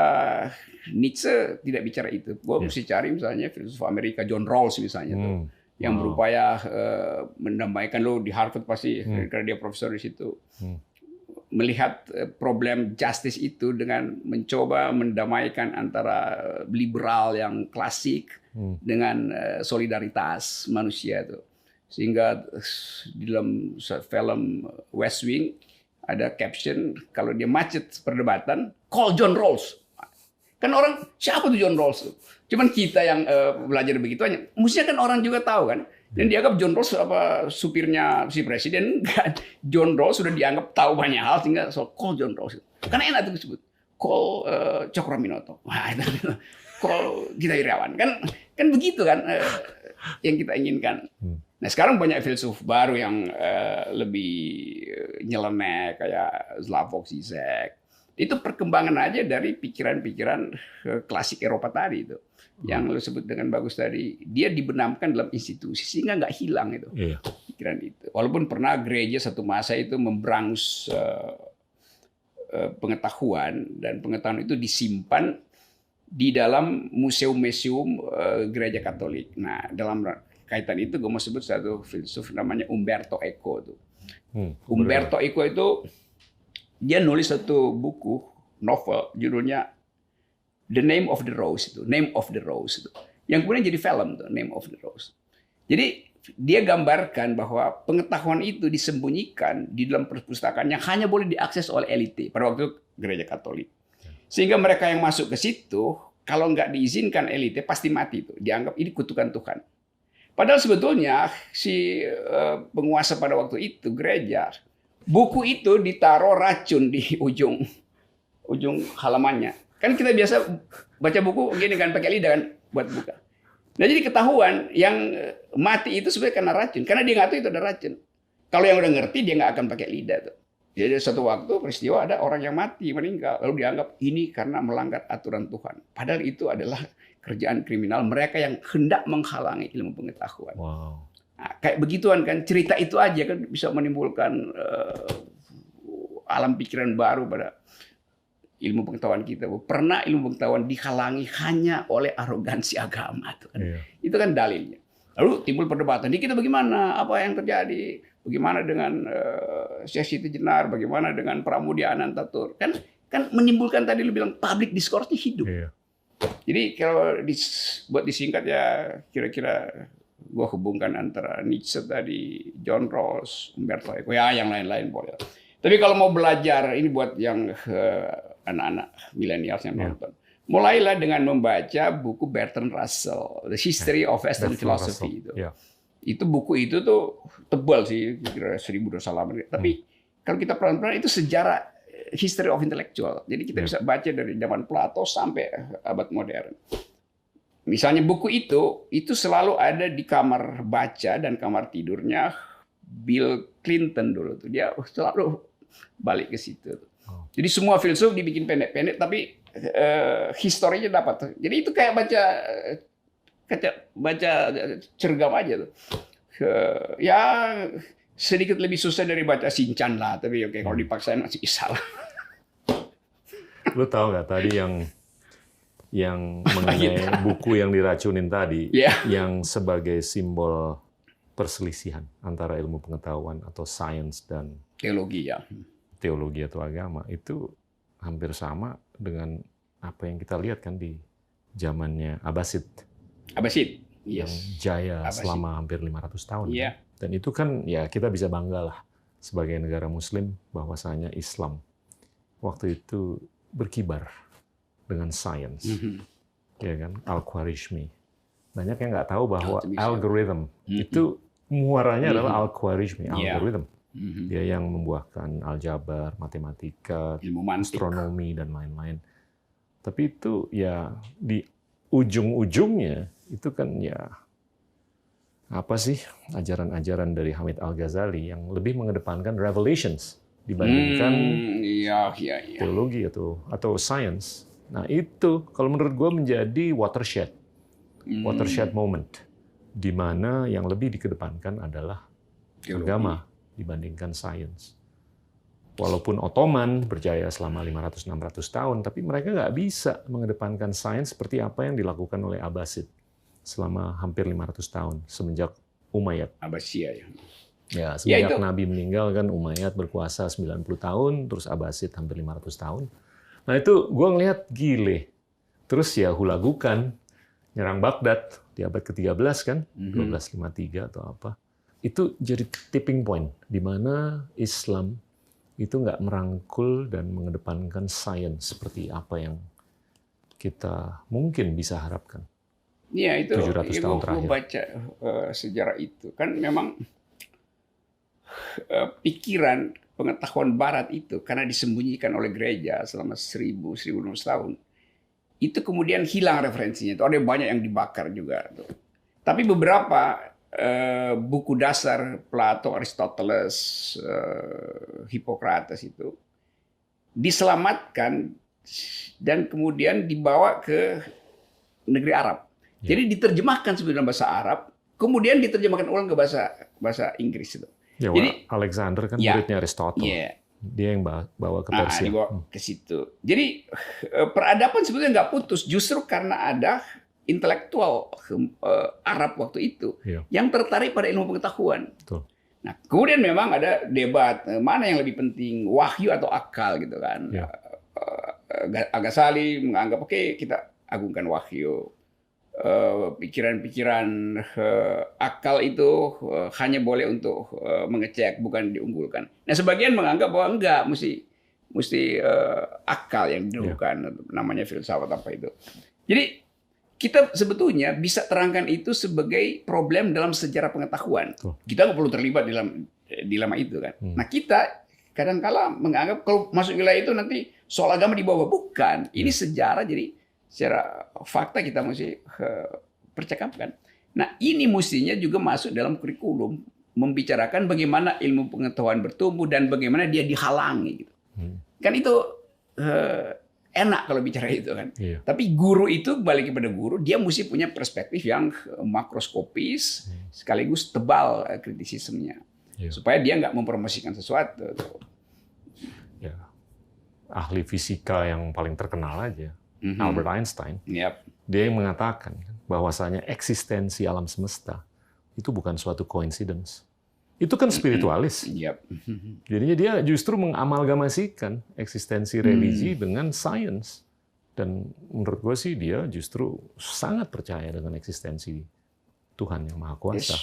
Nietzsche tidak bicara itu. Gue mesti cari misalnya filsuf Amerika John Rawls misalnya tuh, yang berupaya mendamaikan, lo di Harvard pasti karena dia profesor di situ, melihat problem justice itu dengan mencoba mendamaikan antara liberal yang klasik dengan solidaritas manusia itu. Sehingga di dalam film West Wing ada caption, kalau dia macet perdebatan, call John Rawls. Kan orang, siapa tuh John Rawls? Cuman kita yang belajar begitu aja. Mestinya kan orang juga tahu kan. Dan dianggap John Rawls apa supirnya si presiden. Enggak. John Rawls sudah dianggap tahu banyak hal, sehingga call John Rawls. Karena enak tuh disebut. Call Cokroaminoto. Wah, itu. Call Gita Wirjawan. Kan begitu kan yang kita inginkan. Nah sekarang banyak filsuf baru yang lebih nyeleneh kayak Slavoj Zizek. Itu perkembangan aja dari pikiran-pikiran klasik Eropa tadi itu. Yang lo sebut dengan bagus tadi. Dia dibenamkan dalam institusi sehingga nggak hilang itu pikiran itu. Walaupun pernah gereja satu masa itu memberangus pengetahuan, dan pengetahuan itu disimpan di dalam museum-museum gereja Katolik. Nah dalam kaitan itu gue mau sebut satu filsuf namanya Umberto Eco tuh. Umberto Eco itu dia nulis satu buku novel judulnya The Name of the Rose itu, Name of the Rose itu. Yang kemudian jadi film tuh, Name of the Rose. Jadi dia gambarkan bahwa pengetahuan itu disembunyikan di dalam perpustakaan yang hanya boleh diakses oleh elite pada waktu itu gereja Katolik. Sehingga mereka yang masuk ke situ kalau nggak diizinkan elite pasti mati tuh, dianggap ini kutukan Tuhan. Padahal sebetulnya si penguasa pada waktu itu gereja, buku itu ditaruh racun di ujung halamannya. Kan kita biasa baca buku gini kan pakai lidah kan buat buka. Nah jadi ketahuan yang mati itu sebenarnya karena racun, karena dia nggak tahu itu ada racun. Kalau yang udah ngerti dia nggak akan pakai lidah tuh. Jadi suatu waktu peristiwa ada orang yang mati meninggal, lalu dianggap ini karena melanggar aturan Tuhan. Padahal itu adalah kerjaan kriminal mereka yang hendak menghalangi ilmu pengetahuan. Wow. Nah, kayak begituan kan, cerita itu aja kan bisa menimbulkan alam pikiran baru pada ilmu pengetahuan kita. Pernah ilmu pengetahuan dihalangi hanya oleh arogansi agama itu kan. Itu kan dalilnya. Lalu timbul perdebatan, di kita bagaimana? Apa yang terjadi? Bagaimana dengan Syekh Siti Jenar? Bagaimana dengan Pramudia Anantatur? Kan menimbulkan tadi lu bilang public discourse-nya hidup. Jadi kalau buat disingkat ya kira-kira gua hubungkan antara Nietzsche tadi, John Rawls, Umberto Eco, ya yang lain-lain boleh. Tapi kalau mau belajar ini buat yang anak-anak milenial yang nonton, mulailah dengan membaca buku Bertrand Russell, The History of Western Philosophy itu. Itu buku itu tuh tebal sih, kira 1.200 halaman. Tapi kalau kita pelan-pelan itu sejarah history of intellectual. Jadi kita bisa baca dari zaman Plato sampai abad modern. Misalnya buku itu selalu ada di kamar baca dan kamar tidurnya Bill Clinton dulu tuh. Dia selalu balik ke situ. Jadi semua filsuf dibikin pendek-pendek, tapi historinya dapat. Jadi itu kayak baca cergam aja tuh. Ya sedikit lebih susah dari baca Sinchan lah, tapi oke kalau dipaksain masih bisa lah. Lu tahu nggak tadi yang mengenai buku yang diracunin tadi, yang sebagai simbol perselisihan antara ilmu pengetahuan atau sains dan teologi atau agama, itu hampir sama dengan apa yang kita lihat kan di zamannya Abbasid. Yang jaya selama hampir 500 tahun. Dan itu kan ya kita bisa bangga lah sebagai negara muslim bahwasanya Islam waktu itu berkibar dengan sains. Ya kan, Al-Khwarizmi. Banyak yang nggak tahu bahwa algoritma itu muaranya adalah Al-Khwarizmi, algoritma. Dia yang membuahkan aljabar, matematika, astronomi dan lain-lain. Tapi itu ya di ujung-ujungnya itu kan ya apa sih ajaran-ajaran dari Hamid Al-Ghazali yang lebih mengedepankan revelations dibandingkan teologi atau sains. Nah itu kalau menurut gue menjadi watershed moment di mana yang lebih dikedepankan adalah agama dibandingkan sains. Walaupun Ottoman berjaya selama 500-600 tahun, tapi mereka nggak bisa mengedepankan sains seperti apa yang dilakukan oleh Abbasid selama hampir 500 tahun, semenjak Umayyad. Abbasiyah ya. Ya, semenjak itu. Nabi meninggal kan Umayyad berkuasa 90 tahun, terus Abbasid hampir 500 tahun. Nah itu gue ngelihat gile. Terus ya Hulagukan, nyerang Baghdad di abad ke-13 kan, 1253 atau apa. Itu jadi tipping point, di mana Islam itu nggak merangkul dan mengedepankan sains seperti apa yang kita mungkin bisa harapkan. Iya, itu 700 tahun terakhir. baca sejarah itu. Kan memang pikiran pengetahuan Barat itu, karena disembunyikan oleh gereja selama 1000-1500 tahun, itu kemudian hilang referensinya. Itu ada banyak yang dibakar juga. Tapi beberapa buku dasar Plato, Aristoteles, Hippocrates itu diselamatkan dan kemudian dibawa ke negeri Arab. Jadi diterjemahkan sebenarnya bahasa Arab, kemudian diterjemahkan ulang ke bahasa Inggris itu. Ya, Jadi Alexander kan muridnya Aristotle. Dia yang bawa ke Persia. Dibawa ke situ. Jadi peradaban sebetulnya nggak putus, justru karena ada intelektual Arab waktu itu yang tertarik pada ilmu pengetahuan. Betul. Nah, kemudian memang ada debat mana yang lebih penting, wahyu atau akal gitu kan. Al-Ghazali menganggap oke, kita agungkan wahyu. Pikiran-pikiran akal itu hanya boleh untuk mengecek, bukan diunggulkan. Nah, sebagian menganggap bahwa enggak, mesti akal yang didahulukan, namanya filsafat apa itu. Jadi kita sebetulnya bisa terangkan itu sebagai problem dalam sejarah pengetahuan. Kita nggak perlu terlibat dalam dilema itu kan. Nah, kita kadang-kala menganggap kalau masuk wilayah itu nanti soal agama dibawa, bukan. Ini sejarah, jadi secara fakta kita mesti percakapkan. Nah, ini mestinya juga masuk dalam kurikulum, membicarakan bagaimana ilmu pengetahuan bertumbuh dan bagaimana dia dihalangi gitu. Kan itu enak kalau bicara itu kan. Tapi guru itu, balik kepada guru, dia mesti punya perspektif yang makroskopis sekaligus tebal kritisismenya. Supaya dia nggak mempromosikan sesuatu. Ya. Ahli fisika yang paling terkenal aja, Albert Einstein, dia yang mengatakan bahwasanya eksistensi alam semesta itu bukan suatu coincidence. Itu kan spiritualis. Jadinya dia justru mengamalgamasikan eksistensi religi dengan sains. Dan menurut gue sih dia justru sangat percaya dengan eksistensi Tuhan yang Maha Kuasa.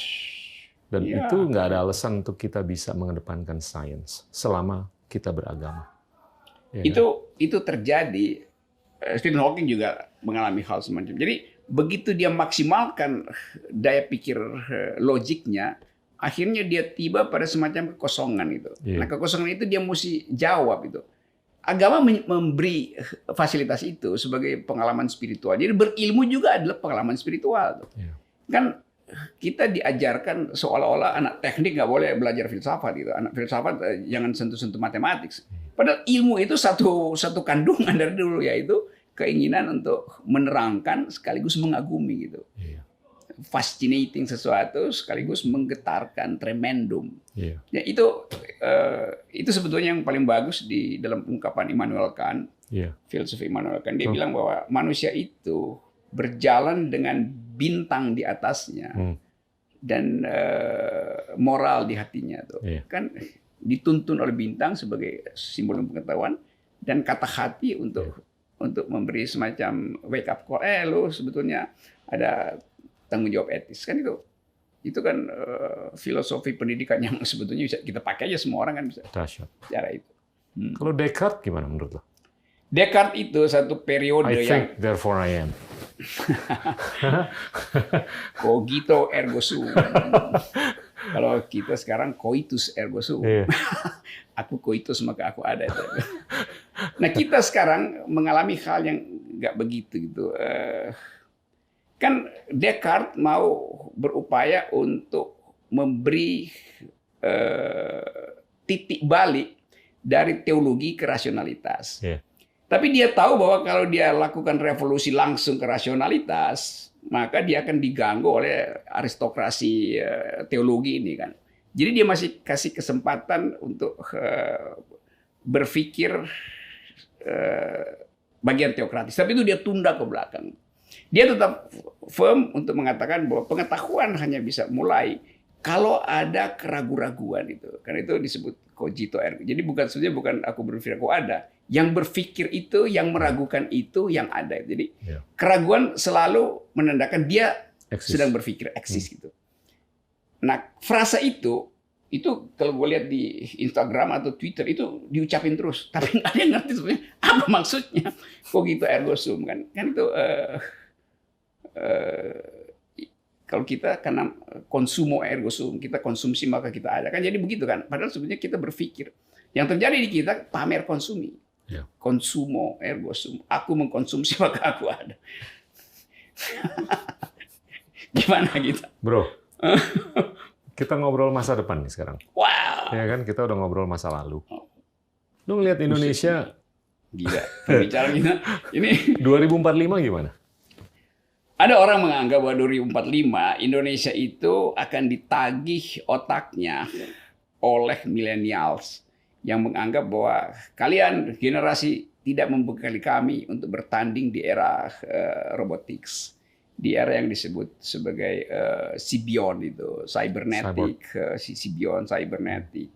Dan itu nggak ada alasan untuk kita bisa mengedepankan sains selama kita beragama. Itu terjadi. Stephen Hawking juga mengalami hal semacam. Jadi begitu dia maksimalkan daya pikir logiknya, akhirnya dia tiba pada semacam kekosongan itu. Nah, kekosongan itu dia mesti jawab itu. Agama memberi fasilitas itu sebagai pengalaman spiritual. Jadi berilmu juga adalah pengalaman spiritual. Kan kita diajarkan seolah-olah anak teknik nggak boleh belajar filsafat gitu. Anak filsafat jangan sentuh-sentuh matematik. Padahal ilmu itu satu kandungan dari dulu, yaitu keinginan untuk menerangkan sekaligus mengagumi gitu. Fascinating sesuatu sekaligus menggetarkan, tremendum. Ya, itu sebetulnya yang paling bagus di dalam ungkapan Immanuel Kant, filsuf Immanuel Kant. Dia bilang bahwa manusia itu berjalan dengan bintang di atasnya dan moral di hatinya tuh. Kan dituntun oleh bintang sebagai simbol pengetahuan dan kata hati untuk memberi semacam wake up call. Lu sebetulnya ada tanggung jawab etis kan itu kan filosofi pendidikan yang sebetulnya bisa kita pakai aja, semua orang kan bisa cara itu. Kalau Descartes gimana menurut lo? Descartes itu satu periode I think, therefore I am. Cogito ergo sum. Kalau kita sekarang coitus ergo sum. Aku coitus maka aku ada. Nah, kita sekarang mengalami hal yang nggak begitu gitu. Kan Descartes mau berupaya untuk memberi titik balik dari teologi ke rasionalitas. Tapi dia tahu bahwa kalau dia lakukan revolusi langsung ke rasionalitas, maka dia akan diganggu oleh aristokrasi teologi ini kan. Jadi dia masih kasih kesempatan untuk berpikir bagian teokratis, tapi itu dia tunda ke belakang. Dia tetap firm untuk mengatakan bahwa pengetahuan hanya bisa mulai kalau ada keraguan-raguan itu. Karena itu disebut cogito ergo. Jadi sebenarnya bukan aku berpikir aku ada. Yang berpikir itu, yang meragukan itu, yang ada. Jadi keraguan selalu menandakan dia sedang berpikir, eksis gitu. Nah, frasa itu kalau gue lihat di Instagram atau Twitter itu diucapin terus, tapi nggak ada yang ngerti sebenarnya apa maksudnya. Cogito ergo sum kan itu kalau kita karena konsumo ergo sum, kita konsumsi maka kita ada kan, jadi begitu kan. Padahal sebenarnya kita berpikir. Yang terjadi di kita pamer konsumi. Konsumo ergo sum, aku mengkonsumsi maka aku ada. Gimana kita, bro? Kita ngobrol masa depan nih sekarang. Wow. Ya kan, kita udah ngobrol masa lalu. Lu ngeliat Indonesia, gila, pembicaraan kita ini 2045 gimana? Ada orang menganggap bahwa 2045 Indonesia itu akan ditagih otaknya oleh millennials yang menganggap bahwa kalian generasi tidak membekali kami untuk bertanding di era robotics, di era yang disebut sebagai Sibion itu, cybernetic, Sibion, cybernetic,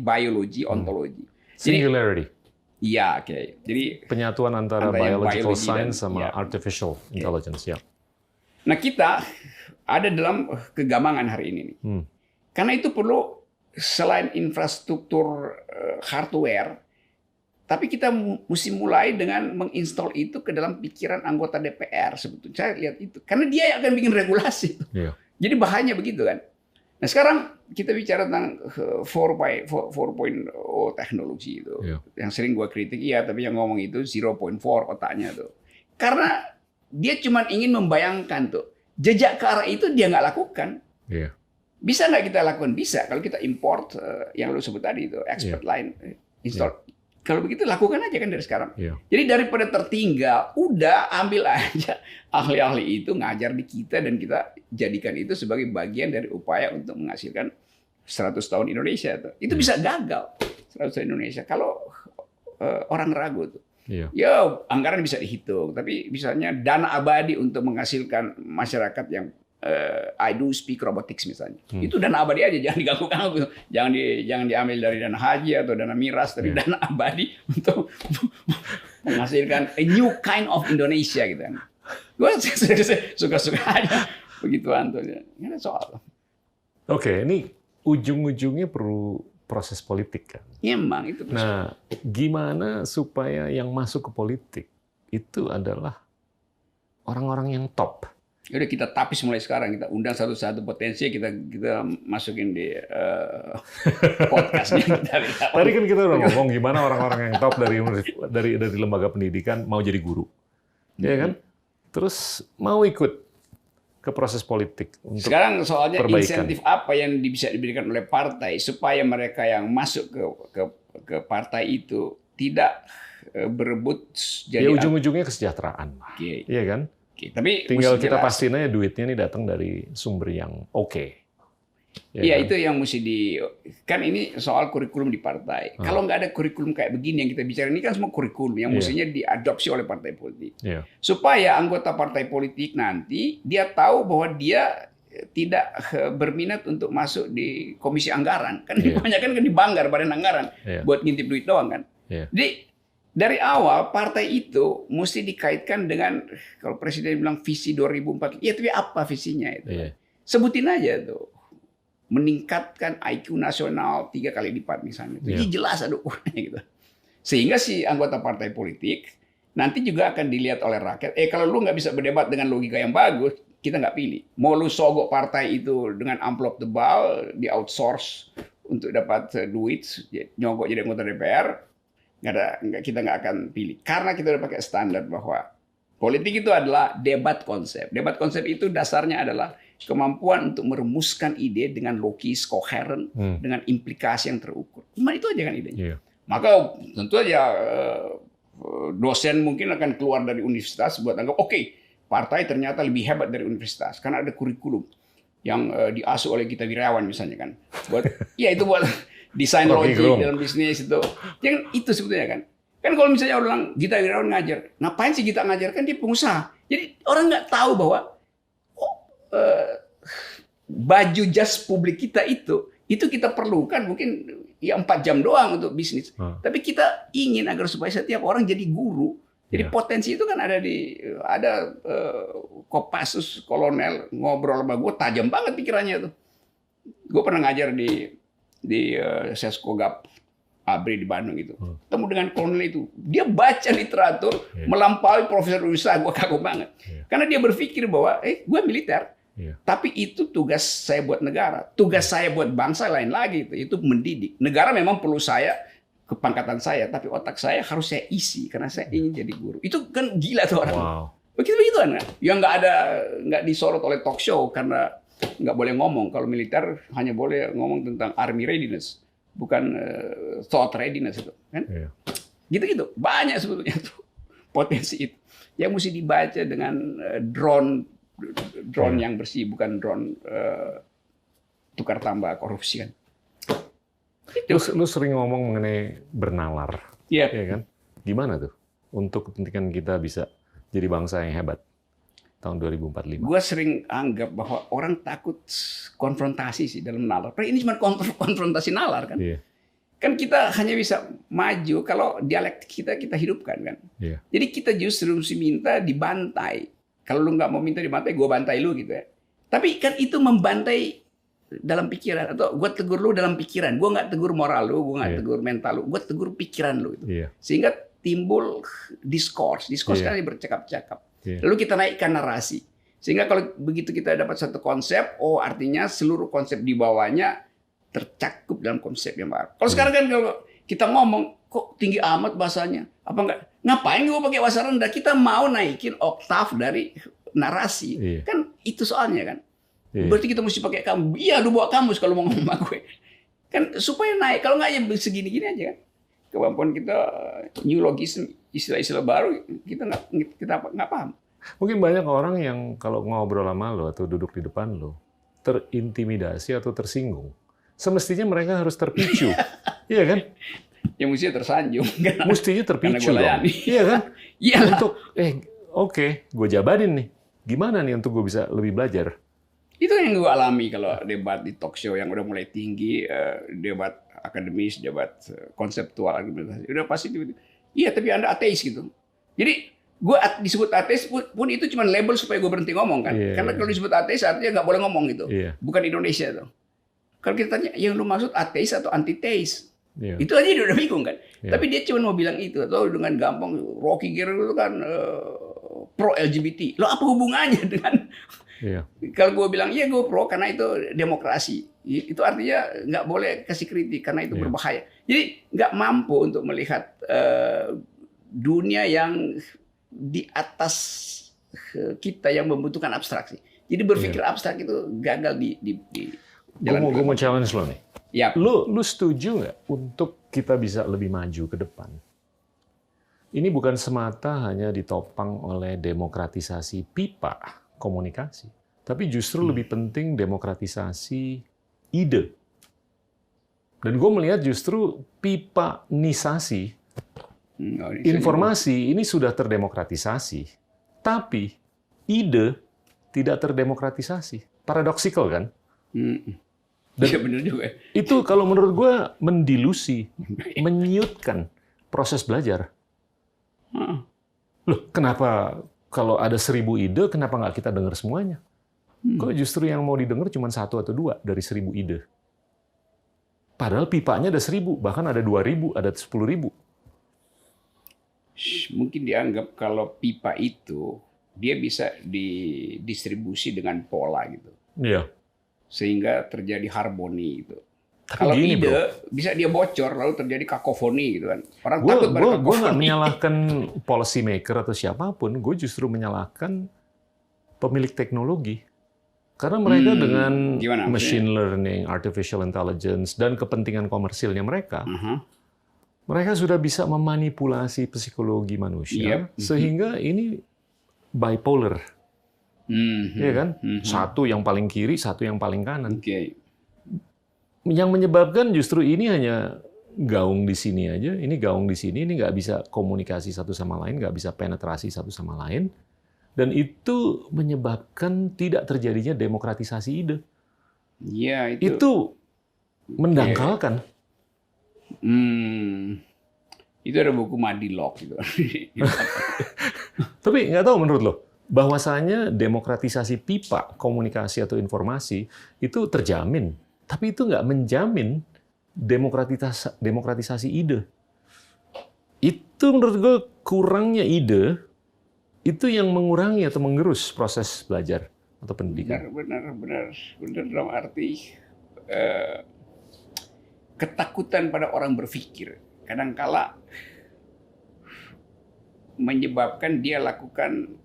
biology, ontologi. Singularity. Iya, oke. Jadi penyatuan antara biological science sama artificial intelligence, ya. Nah, kita ada dalam kegamangan hari ini nih. Karena itu perlu selain infrastruktur hardware, tapi kita mesti mulai dengan menginstall itu ke dalam pikiran anggota DPR sebetulnya. Saya lihat itu. Karena dia yang akan bikin regulasi. Jadi bahayanya begitu kan. Nah, sekarang kita bicara tentang 4.0 teknologi itu. Yang sering gue kritik, iya, tapi yang ngomong itu 0.4 otaknya tuh. Karena dia cuma ingin membayangkan tuh. Jejak ke arah itu dia nggak lakukan. Bisa nggak kita lakukan? Bisa. Kalau kita import yang lu sebut tadi itu, expert line, install. Kalau begitu lakukan aja kan dari sekarang. Jadi daripada tertinggal, udah ambil aja ahli-ahli itu ngajar di kita dan kita jadikan itu sebagai bagian dari upaya untuk menghasilkan 100 tahun Indonesia. Itu bisa gagal 100 tahun Indonesia kalau orang ragu tuh. Ya anggaran bisa dihitung, tapi misalnya dana abadi untuk menghasilkan masyarakat yang I do speak robotics misalnya. Itu dana abadi aja, jangan diganggu-ganggu. Jangan diambil dari dana haji atau dana miras, dari dana abadi untuk menghasilkan a new kind of Indonesia gitu kan. Gue suka-suka aja begituan tuh. Ini soal. Oke, ini ujung-ujungnya perlu proses politik kan. Iya, emang itu. Nah, gimana supaya yang masuk ke politik itu adalah orang-orang yang top? Udah kita tapis mulai sekarang, kita undang satu-satu potensi, kita masukin di podcastnya. Tadi kan kita udah ngomong gimana orang-orang yang top dari lembaga pendidikan mau jadi guru, ya kan? Terus mau ikut ke proses politik untuk sekarang soalnya perbaikan. Insentif apa yang bisa diberikan oleh partai supaya mereka yang masuk ke partai itu tidak berebut jadi ujung-ujungnya kesejahteraan, iya kan? Tapi tinggal kita pastiin aja duitnya ini datang dari sumber yang oke. Iya, kan? Itu yang mesti kan ini soal kurikulum di partai. Kalau nggak ada kurikulum kayak begini yang kita bicara, ini kan semua kurikulum yang mestinya diadopsi oleh partai politik. Supaya anggota partai politik nanti dia tahu bahwa dia tidak berminat untuk masuk di komisi anggaran. Kan kebanyakan kan di Banggar, badan anggaran, buat ngintip duit doang kan. Jadi dari awal partai itu mesti dikaitkan dengan, kalau presiden bilang visi 2040, ya tapi apa visinya itu? Sebutin aja tuh. Meningkatkan IQ nasional 3 kali lipat misalnya. Jadi jelas ada ukurannya gitu. Sehingga si anggota partai politik nanti juga akan dilihat oleh rakyat. Kalau lu nggak bisa berdebat dengan logika yang bagus, kita nggak pilih. Mau lu sogok partai itu dengan amplop tebal, di outsource untuk dapat duit, nyogok jadi anggota DPR, kita nggak akan pilih. Karena kita udah pakai standar bahwa politik itu adalah debat konsep. Debat konsep itu dasarnya adalah kemampuan untuk merumuskan ide dengan logis, koheren, dengan implikasi yang terukur. Cuma itu aja kan idenya. Maka tentu aja dosen mungkin akan keluar dari universitas buat anggap, partai ternyata lebih hebat dari universitas karena ada kurikulum yang diasuh oleh Gita Wirjawan misalnya kan. Itu buat desain Rocky logic Gerung. dalam bisnis itu. Yang itu sebetulnya kan. Kan kalau misalnya orang bilang Gita Wirjawan ngajar, ngapain sih Gita ngajar? Kan dia pengusaha. Jadi orang nggak tahu bahwa baju jas publik kita itu kita perlukan mungkin ya 4 jam doang untuk bisnis. Tapi kita ingin agar supaya setiap orang jadi guru. Jadi potensi itu kan ada Kopassus kolonel ngobrol sama gue tajam banget pikirannya tuh. Gue pernah ngajar di Seskogap Abri di Bandung itu. Ketemu dengan kolonel itu. Dia baca literatur melampaui Profesor Usa, gue kagum banget. Karena dia berpikir bahwa gue militer. Tapi itu tugas saya buat negara. Tugas saya buat bangsa lain lagi. Itu mendidik. Negara memang perlu saya, kepangkatan saya. Tapi otak saya harus saya isi. Karena saya ingin jadi guru. Itu kan gila tuh orang. Wow. Begitu kan. Yang nggak disorot oleh talk show. Karena nggak boleh ngomong. Kalau militer hanya boleh ngomong tentang army readiness. Bukan thought readiness itu. Kan? Gitu-gitu. Banyak sebetulnya tuh potensi itu. Yang mesti dibaca dengan drone yang bersih, bukan drone tukar tambah korupsi kan. Lu sering ngomong mengenai bernalar, ya kan? Gimana tuh untuk kepentingan kita bisa jadi bangsa yang hebat tahun 2045? Gue sering anggap bahwa orang takut konfrontasi sih dalam nalar. Ini cuma konfrontasi nalar kan. Kan kita hanya bisa maju kalau dialektik kita hidupkan kan. Jadi kita justru mesti minta dibantai. Kalau lu nggak mau minta dibantai, gue bantai lu gitu ya. Tapi kan itu membantai dalam pikiran. Atau gue tegur lu dalam pikiran. Gue nggak tegur moral lu, gue nggak tegur mental lu. Gue tegur pikiran lu. Gitu. Sehingga timbul diskurs. Diskurs kan bercakap-cakap. Lalu kita naikkan narasi. Sehingga kalau begitu kita dapat satu konsep, artinya seluruh konsep di bawahnya tercakup dalam konsep yang baru. Kalau sekarang kan kalau kita ngomong, kok tinggi amat bahasanya? Apa enggak? Ngapain gue pakai bahasa rendah? Kita mau naikin oktav dari narasi. Kan itu soalnya kan. Berarti kita mesti pakai kamus. Iya, lu bawa kamus kalau mau ngomong sama gue. Kan supaya naik. Kalau nggak ya segini-gini aja kan. Kemampuan kita neologisme, istilah-istilah baru kita nggak paham. Mungkin banyak orang yang kalau ngobrol sama lo atau duduk di depan lo terintimidasi atau tersinggung. Semestinya mereka harus terpicu. Iya kan? Ya mestinya tersanjung. Mestinya terpicu dong. Iya kan? Iya. Untuk oke, gue jabarin nih. Gimana nih untuk gue bisa lebih belajar? Itu yang gue alami kalau debat di talk show yang udah mulai tinggi, debat akademis, debat konseptual, argumentasi. Udah pasti tiba-tiba, iya tapi Anda ateis gitu. Jadi gue disebut ateis pun itu cuma label supaya gue berhenti ngomong kan. Karena kalau disebut ateis artinya nggak boleh ngomong gitu. Bukan Indonesia tuh. Kalau kita tanya, yang lu maksud ateis atau antiteis? Itu aja dia udah bingung kan. Tapi dia cuma mau bilang itu. Atau dengan gampang, Rocky Gerung itu kan pro LGBT. Lo apa hubungannya dengan... Kalau gue bilang, iya gue pro karena itu demokrasi. Itu artinya nggak boleh kasih kritik karena itu berbahaya. Jadi nggak mampu untuk melihat dunia yang di atas kita yang membutuhkan abstraksi. Jadi berpikir abstrak itu gagal di Gue mau challenge lo nih. Yap. Lu setuju nggak untuk kita bisa lebih maju ke depan? Ini bukan semata hanya ditopang oleh demokratisasi pipa komunikasi, tapi justru lebih penting demokratisasi ide. Dan gue melihat justru pipanisasi informasi ini sudah terdemokratisasi, tapi ide tidak terdemokratisasi. Paradoksikal kan? Dan benar juga. Itu kalau menurut gue mendilusi, menyiutkan proses belajar. Loh, kenapa kalau ada 1000 ide, kenapa nggak kita dengar semuanya? Kok justru yang mau didengar cuma 1 atau 2 dari 1000 ide? Padahal pipanya ada 1000, bahkan ada 2000, ada 10.000. Mungkin dianggap kalau pipa itu dia bisa didistribusi dengan pola gitu. Iya. Sehingga terjadi harmoni gitu. Kalau ide bisa dia bocor lalu terjadi kakofoni gitu kan. Orang takut pada kakofoni. Gue nggak menyalahkan policy maker atau siapapun. Gue justru menyalahkan pemilik teknologi. Karena mereka dengan machine learning, artificial intelligence, dan kepentingan komersilnya mereka, mereka sudah bisa memanipulasi psikologi manusia sehingga ini bipolar. Iya kan? Satu yang paling kiri, satu yang paling kanan. yang menyebabkan justru ini hanya gaung di sini aja, ini gaung di sini, ini nggak bisa komunikasi satu sama lain, nggak bisa penetrasi satu sama lain, dan itu menyebabkan tidak terjadinya demokratisasi ide. Iya, Itu mendangkalkan. Itu ada buku Madilog gitu. Tapi nggak tahu menurut lo, bahwasanya demokratisasi pipa, komunikasi atau informasi itu terjamin, tapi itu nggak menjamin demokratisasi ide. Itu menurut gue kurangnya ide, itu yang mengurangi atau mengerus proses belajar atau pendidikan. Benar dalam arti ketakutan pada orang berpikir kadangkala menyebabkan dia lakukan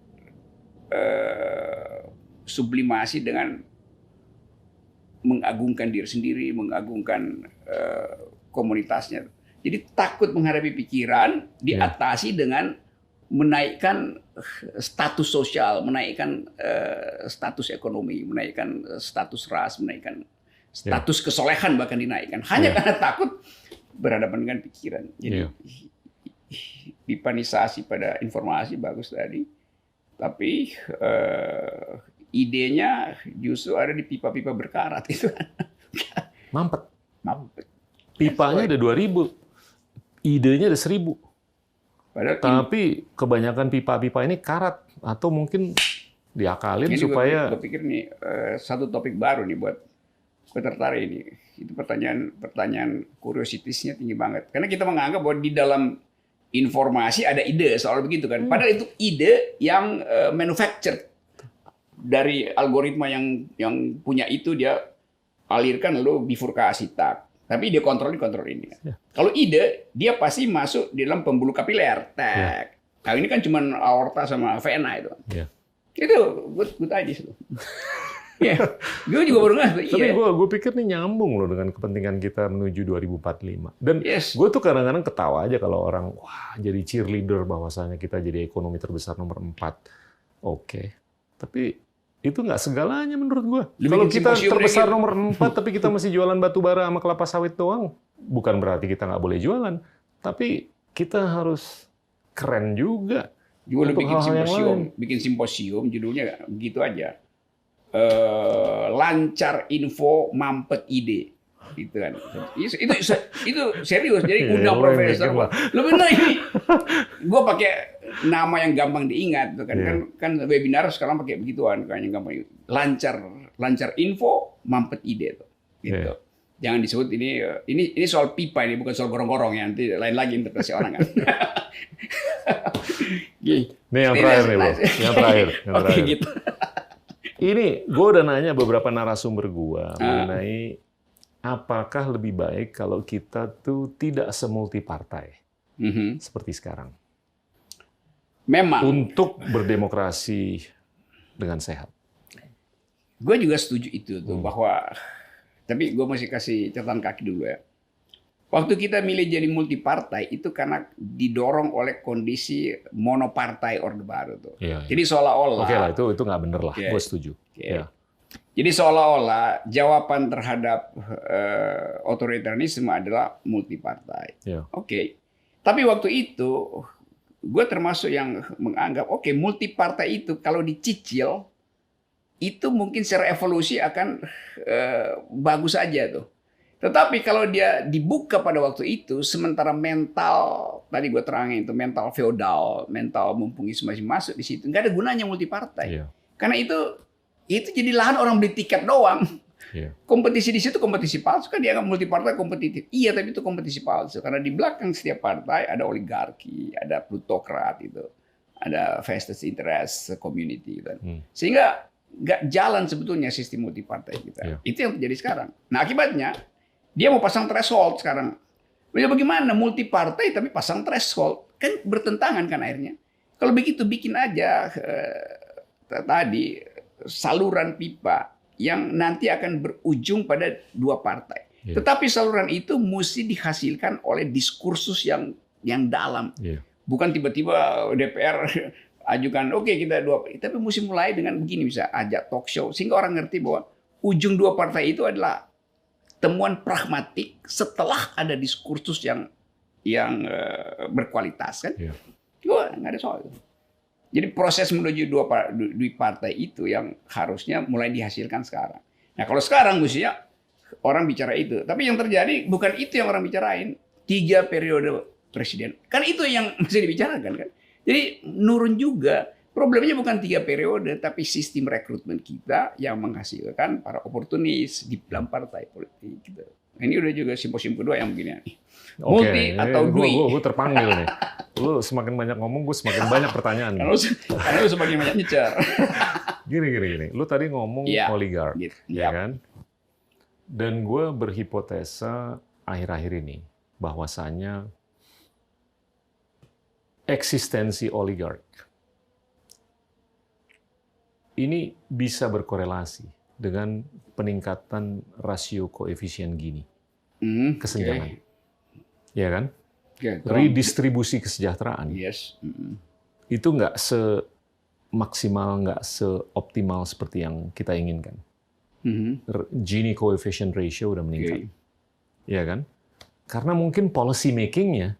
sublimasi dengan mengagungkan diri sendiri, mengagungkan komunitasnya. Jadi takut menghadapi pikiran, diatasi dengan menaikkan status sosial, menaikkan status ekonomi, menaikkan status ras, menaikkan status kesolehan, bahkan dinaikkan. Hanya karena takut berhadapan dengan pikiran. Jadi pipanisasi pada informasi bagus tadi, tapi idenya justru ada di pipa-pipa berkarat itu. Mampet. Pipanya ada 2.000, idenya ada 1.000. Tapi kebanyakan pipa-pipa ini karat atau mungkin diakalin ini supaya. Gue pikir nih satu topik baru nih buat gue tertarik ini. Itu pertanyaan kuriositasnya tinggi banget. Karena kita menganggap bahwa di dalam informasi ada ide, soal begitu kan. Padahal itu ide yang manufactured dari algoritma yang punya itu, dia alirkan lalu bifurkasi tak. Tapi dia kontrol ini. Kalau ide, dia pasti masuk di dalam pembuluh kapiler. Tak. Nah, ini kan cuma aorta sama vena itu. Itu good aja itu. Gue juga baru ngerti. Tapi gue pikir nih nyambung loh dengan kepentingan kita menuju 2045. Dan gue tuh kadang-kadang ketawa aja kalau orang wah jadi cheerleader bahwasanya kita jadi ekonomi terbesar nomor 4. Oke. Tapi itu nggak segalanya menurut gue. Kalau kita terbesar nomor 4 tapi kita masih jualan batu bara sama kelapa sawit doang, bukan berarti kita nggak boleh jualan. Tapi kita harus keren juga. Juga bikin simposium, judulnya begitu aja. Lancar info, mampet ide. Gitu kan. Itu serius. Jadi undang profesor. Lo benar ini. Gue pakai nama yang gampang diingat tuh kan webinar sekarang pakai begituan kayaknya gampang. Lancar info, mampet ide tuh. Gitu. Jangan disebut ini soal pipa, ini bukan soal gorong-gorong ya, nanti lain lagi interpretasi orang kan. Ini yang terakhir nih, Bro. Yang terakhir. Oke, gitu. Ini gue udah nanya beberapa narasumber gue mengenai apakah lebih baik kalau kita tuh tidak semultipartai seperti sekarang. Memang. Untuk berdemokrasi dengan sehat. Gue juga setuju itu tuh bahwa, tapi gue masih kasih catatan kaki dulu ya. Waktu kita milih jadi multipartai itu karena didorong oleh kondisi monopartai Orde Baru tuh. Jadi seolah-olah. Oke lah, itu nggak bener lah. Gue setuju. Jadi seolah-olah jawaban terhadap otoritarianisme adalah multipartai. Oke. Tapi waktu itu gue termasuk yang menganggap multipartai itu kalau dicicil itu mungkin secara evolusi akan bagus aja tuh. Tetapi kalau dia dibuka pada waktu itu, sementara mental tadi gue terangin itu mental feodal, mental mumpungis masih masuk di situ, nggak ada gunanya multipartai. Karena itu jadi lahan orang beli tiket doang. Kompetisi di situ kompetisi palsu kan, dianggap multipartai kompetitif. Iya, tapi itu kompetisi palsu karena di belakang setiap partai ada oligarki, ada plutokrat itu, ada vested interest community gitu. Sehingga nggak jalan sebetulnya sistem multipartai kita. Itu yang terjadi sekarang. Nah akibatnya dia mau pasang threshold sekarang. Bagaimana multipartai tapi pasang threshold? Kan bertentangan kan akhirnya. Kalau begitu bikin aja tadi saluran pipa yang nanti akan berujung pada 2 partai. Tetapi saluran itu mesti dihasilkan oleh diskursus yang dalam. Bukan tiba-tiba DPR ajukan kita 2, tapi mesti mulai dengan begini, bisa ajak talk show sehingga orang ngerti bahwa ujung 2 partai itu adalah temuan pragmatik setelah ada diskursus yang berkualitas kan. Iya. Wah, nggak ada soal itu. Jadi proses menuju dua partai itu yang harusnya mulai dihasilkan sekarang. Nah kalau sekarang mestinya orang bicara itu, tapi yang terjadi bukan itu yang orang bicarain. 3 periode presiden, kan itu yang mesti dibicarakan kan. Jadi nurun juga. Problemnya bukan 3 periode, tapi sistem rekrutmen kita yang menghasilkan para oportunis di dalam partai politik. Gitu. Ini udah juga simposium kedua yang begini nih. Multi atau dui. Gue terpanggil nih. Lu semakin banyak ngomong, gue semakin banyak pertanyaan. Karena lu semakin banyak nyecer. Gini. Lu tadi ngomong oligark, gitu. ya kan? Dan gue berhipotesa akhir-akhir ini bahwasanya eksistensi oligark ini bisa berkorelasi dengan peningkatan rasio koefisien Gini, kesenjangan, ya kan? Redistribusi kesejahteraan. Yes. Itu nggak semaksimal, nggak seoptimal seperti yang kita inginkan. Gini coefficient ratio udah meningkat, ya kan? Karena mungkin policy making-nya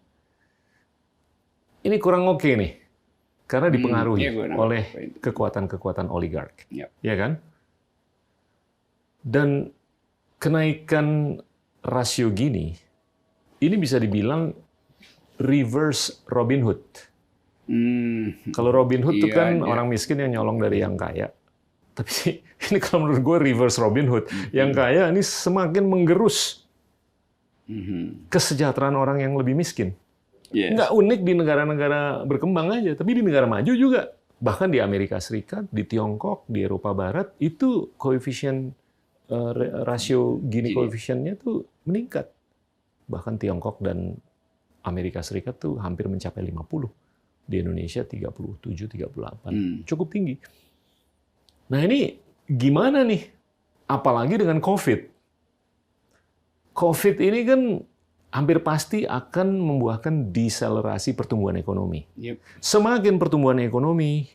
ini kurang oke nih, karena dipengaruhi oleh kekuatan-kekuatan oligark, ya kan? Dan kenaikan rasio Gini ini bisa dibilang reverse Robin Hood. Kalau Robin Hood itu kan orang miskin yang nyolong dari yang kaya. Tapi ini kalau menurut gue reverse Robin Hood. Yang kaya ini semakin menggerus kesejahteraan orang yang lebih miskin. Nggak unik di negara-negara berkembang aja, tapi di negara maju juga. Bahkan di Amerika Serikat, di Tiongkok, di Eropa Barat, itu koefisien rasio Gini koefisiennya tuh meningkat. Bahkan Tiongkok dan Amerika Serikat tuh hampir mencapai 50. Di Indonesia 37, 38. Cukup tinggi. Nah ini gimana nih? Apalagi dengan COVID. COVID ini kan hampir pasti akan membuahkan deselerasi pertumbuhan ekonomi. Semakin pertumbuhan ekonomi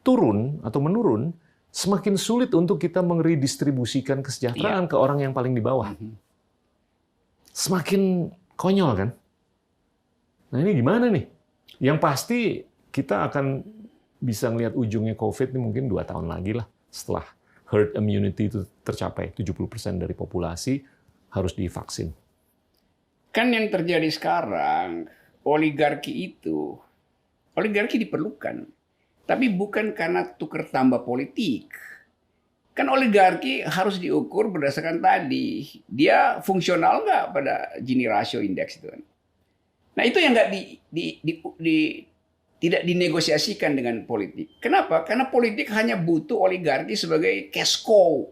turun atau menurun, semakin sulit untuk kita meredistribusikan kesejahteraan ke orang yang paling di bawah. Semakin konyol kan? Nah ini gimana nih? Yang pasti kita akan bisa ngelihat ujungnya COVID ini mungkin 2 tahun lagi lah. Setelah herd immunity itu tercapai, 70% dari populasi harus divaksin. Kan yang terjadi sekarang, oligarki diperlukan. Tapi bukan karena tukar tambah politik. Kan oligarki harus diukur berdasarkan tadi. Dia fungsional nggak pada Gini ratio index itu kan. Nah itu yang nggak tidak dinegosiasikan dengan politik. Kenapa? Karena politik hanya butuh oligarki sebagai cash cow.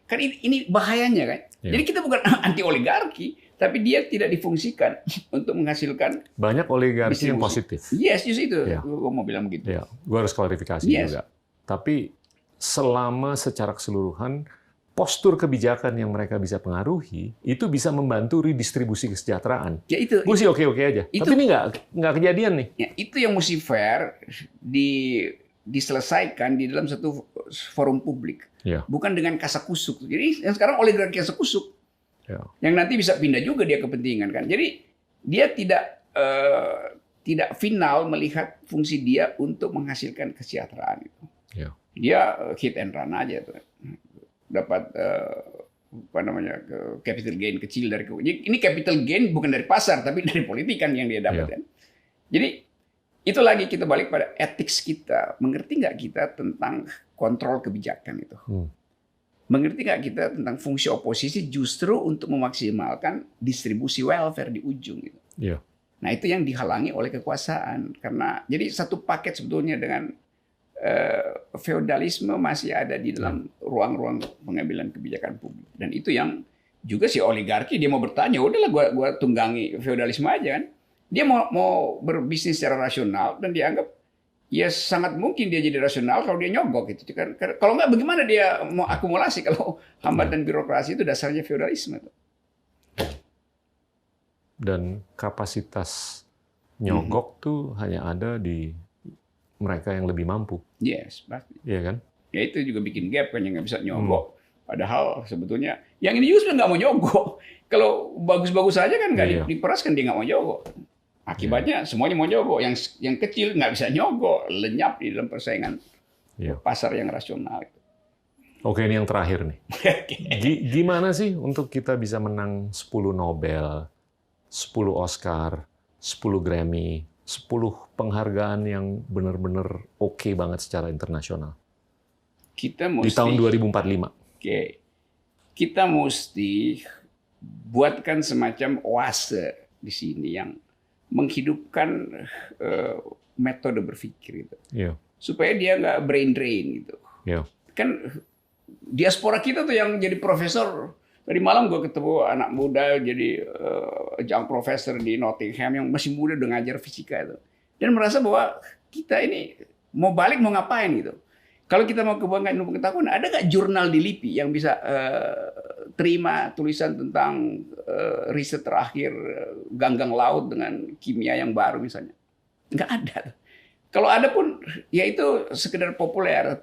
Kan ini bahayanya kan. Jadi kita bukan anti oligarki, tapi dia tidak difungsikan untuk menghasilkan banyak oligarki yang positif. Yes, justru itu. Gue mau bilang begitu. Gue harus klarifikasi juga. Tapi selama secara keseluruhan postur kebijakan yang mereka bisa pengaruhi itu bisa membantu redistribusi kesejahteraan. Gue sih oke-oke aja. Tapi ini nggak kejadian nih. Ya, itu yang mesti fair diselesaikan di dalam satu forum publik. Bukan dengan kasakusuk. Jadi yang sekarang oligarki yang sekusuk. Yang nanti bisa pindah juga dia kepentingan kan. Jadi dia tidak final melihat fungsi dia untuk menghasilkan kesejahteraan itu. Dia hit and run aja tuh. Dapat capital gain kecil dari ini capital gain bukan dari pasar tapi dari politik kan yang dia dapatkan. Jadi itu lagi kita balik pada ethics kita. Mengerti nggak kita tentang kontrol kebijakan itu? Mengerti nggak kita tentang fungsi oposisi justru untuk memaksimalkan distribusi welfare di ujung itu? Nah itu yang dihalangi oleh kekuasaan karena jadi satu paket sebetulnya dengan feodalisme masih ada di dalam ruang-ruang pengambilan kebijakan publik dan itu yang juga si oligarki dia mau bertanya udahlah gua tunggangi feodalisme aja kan dia mau berbisnis secara rasional dan dianggap ya sangat mungkin dia jadi rasional kalau dia nyogok gitu kan kalau nggak bagaimana dia mau akumulasi kalau hambatan birokrasi itu dasarnya feodalisme dan kapasitas nyogok tuh hanya ada di mereka yang lebih mampu. Yes, pasti. Iya kan? Ya itu juga bikin gap kan yang nggak bisa nyogok. Padahal sebetulnya yang ini juga nggak mau nyogok. Kalau bagus-bagus saja kan nggak Iya. diperas kan dia nggak mau nyogok. Akibatnya semuanya mau nyogok. Yang kecil nggak bisa nyogok, lenyap di dalam persaingan Iya. pasar yang rasional. Oke, ini yang terakhir nih. Gimana sih untuk kita bisa menang 10 Nobel, 10 Oscar, 10 Grammy, 10 penghargaan yang benar-benar oke banget secara internasional Kita di mesti, tahun 2045? Oke. Kita mesti buatkan semacam oase di sini yang menghidupkan metode berpikir itu. Iya. Supaya dia nggak brain drain gitu. Iya. Kan diaspora kita tuh yang jadi profesor. Tadi malam gue ketemu anak muda jadi young professor di Nottingham yang masih muda udah ngajar fisika itu. Dan merasa bahwa kita ini mau balik mau ngapain gitu. Kalau kita mau kebanggaan ilmu pengetahuan, ada nggak jurnal di LIPI yang bisa terima tulisan tentang riset terakhir ganggang laut dengan kimia yang baru misalnya? Nggak ada. Kalau ada pun, ya itu sekedar populer,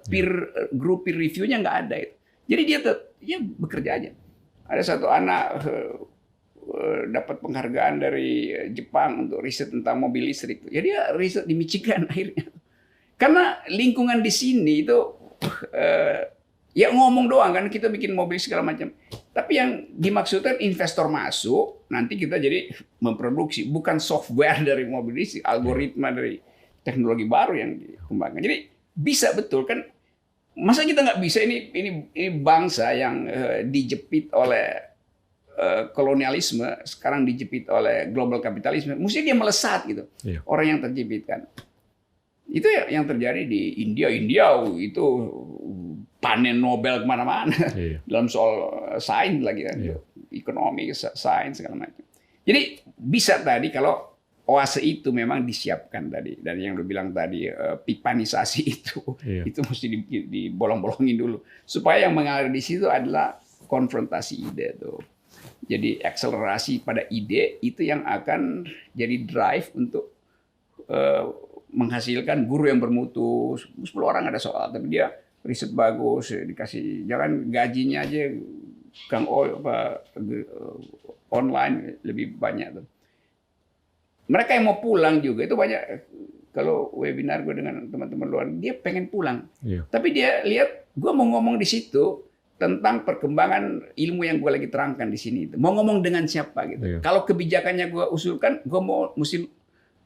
grup peer review-nya nggak ada itu. Jadi dia bekerja aja. Ada satu anak dapat penghargaan dari Jepang untuk riset tentang mobil listrik. Ya dia riset di Michigan akhirnya. Karena lingkungan di sini itu ya ngomong doang kan, kita bikin mobil segala macam. Tapi yang dimaksudkan investor masuk, nanti kita jadi memproduksi, bukan software dari mobil listrik, algoritma dari teknologi baru yang dikembangkan. Jadi bisa betul kan? Masa kita nggak bisa, ini bangsa yang dijepit oleh kolonialisme, sekarang dijepit oleh global kapitalisme, mesti dia melesat gitu. Iya. Orang yang terjepit kan. Itu yang terjadi di India. India itu panen Nobel kemana-mana. Iya. Dalam soal sains lagi kan. Iya. Ekonomi, sains, segala macam. Jadi bisa tadi kalau oase itu memang disiapkan tadi. Dan yang lu bilang tadi, pipanisasi itu. Iya. Itu mesti dibolong-bolongin dulu. Supaya yang mengalir di situ adalah konfrontasi ide tuh. Jadi akselerasi pada ide itu yang akan jadi drive untuk menghasilkan guru yang bermutu. 10 orang ada soal, tapi dia riset bagus, dikasih jangan gajinya aja Kang online lebih banyak tuh. Mereka yang mau pulang juga itu banyak. Kalau webinar gue dengan teman-teman luar, dia pengen pulang. Iya. Tapi dia lihat gue mau ngomong di situ tentang perkembangan ilmu yang gue lagi terangkan di sini. Mau ngomong dengan siapa gitu. Iya. Kalau kebijakannya gue usulkan, gue mau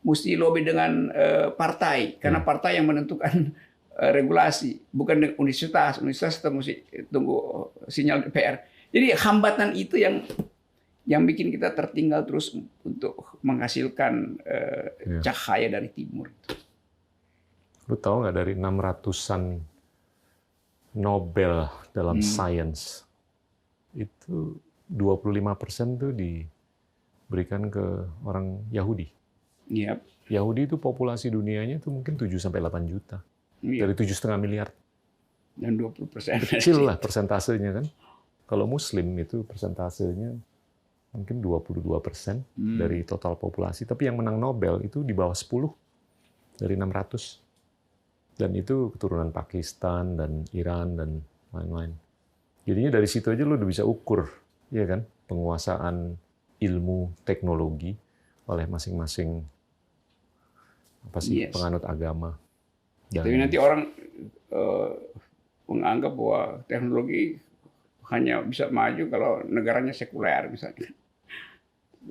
mesti lobby dengan partai, karena partai yang menentukan regulasi, bukan dengan universitas. Universitas kita mesti tunggu sinyal DPR. Jadi hambatan itu yang bikin kita tertinggal terus untuk menghasilkan cahaya dari timur. Lu tahu nggak dari 600-an Nobel dalam sains itu 25% tuh diberikan ke orang Yahudi. Iya. Yahudi itu populasi dunianya itu mungkin 7-8 juta. Iya. Dari 7,5 miliar. Dan 20%. Kecil lah persentasenya kan. Kalau Muslim itu persentasenya mungkin 22% dari total populasi. Tapi yang menang Nobel itu di bawah 10 dari 600. Dan itu keturunan Pakistan dan Iran dan lain-lain. Jadinya dari situ aja lo udah bisa ukur, ya kan, penguasaan ilmu teknologi oleh masing-masing penganut agama. Tapi nanti orang menganggap bahwa teknologi hanya bisa maju kalau negaranya sekuler misalnya.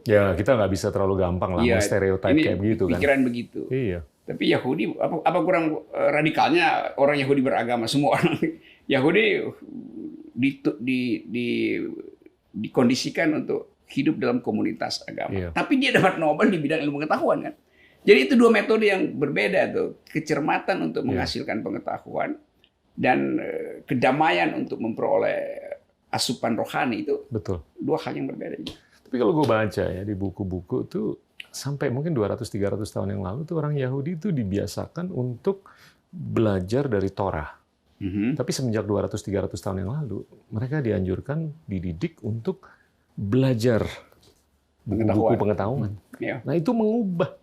Ya kita nggak bisa terlalu gampang lah stereotip kayak begitu kan. Pikiran begitu. Iya. Tapi Yahudi apa kurang radikalnya orang Yahudi beragama, semua orang Yahudi dikondisikan untuk hidup dalam komunitas agama. Iya. Tapi dia dapat Nobel di bidang ilmu pengetahuan kan. Jadi itu dua metode yang berbeda tuh, kecermatan untuk menghasilkan pengetahuan dan kedamaian untuk memperoleh asupan rohani itu. Betul. Dua hal yang berbeda. Tapi kalau gue baca ya di buku-buku tuh sampai mungkin 200-300 tahun yang lalu tuh orang Yahudi itu dibiasakan untuk belajar dari Torah. Tapi semenjak 200-300 tahun yang lalu mereka dianjurkan, dididik untuk belajar buku-buku pengetahuan. Nah itu mengubah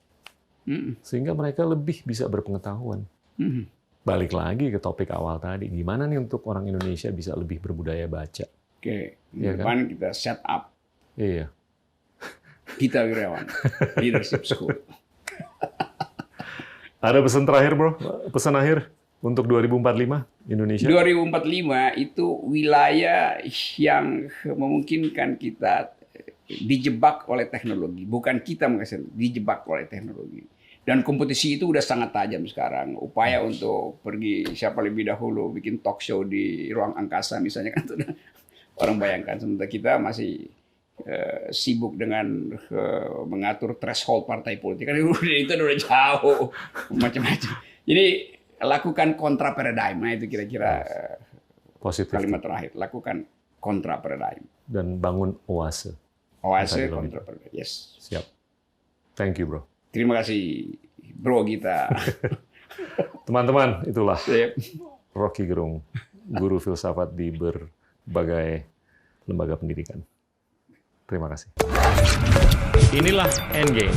sehingga mereka lebih bisa berpengetahuan. balik lagi ke topik awal tadi, gimana nih untuk orang Indonesia bisa lebih berbudaya baca? Oke, Iya kan? depan kita set up Iya. Gita Wirjawan Leadership School. Ada pesan terakhir, bro? Pesan akhir untuk 2045 Indonesia? 2045 itu wilayah yang memungkinkan kita dijebak oleh teknologi. Bukan kita dijebak oleh teknologi. Dan kompetisi itu udah sangat tajam sekarang. Upaya untuk pergi siapa lebih dahulu bikin talk show di ruang angkasa misalnya kan sudah orang bayangkan. Sementara kita masih sibuk dengan mengatur threshold partai politik. Kan itu udah jauh macam-macam. Jadi lakukan kontra paradigm. Nah itu kira-kira positif kalimat terakhir. Lakukan kontra paradigm. Dan bangun oase. Oase kontra paradigm. Yes. Siap. Thank you, bro. Terima kasih, bro kita. Teman-teman, itulah Rocky Gerung, guru filsafat di berbagai lembaga pendidikan. Terima kasih. Inilah Endgame.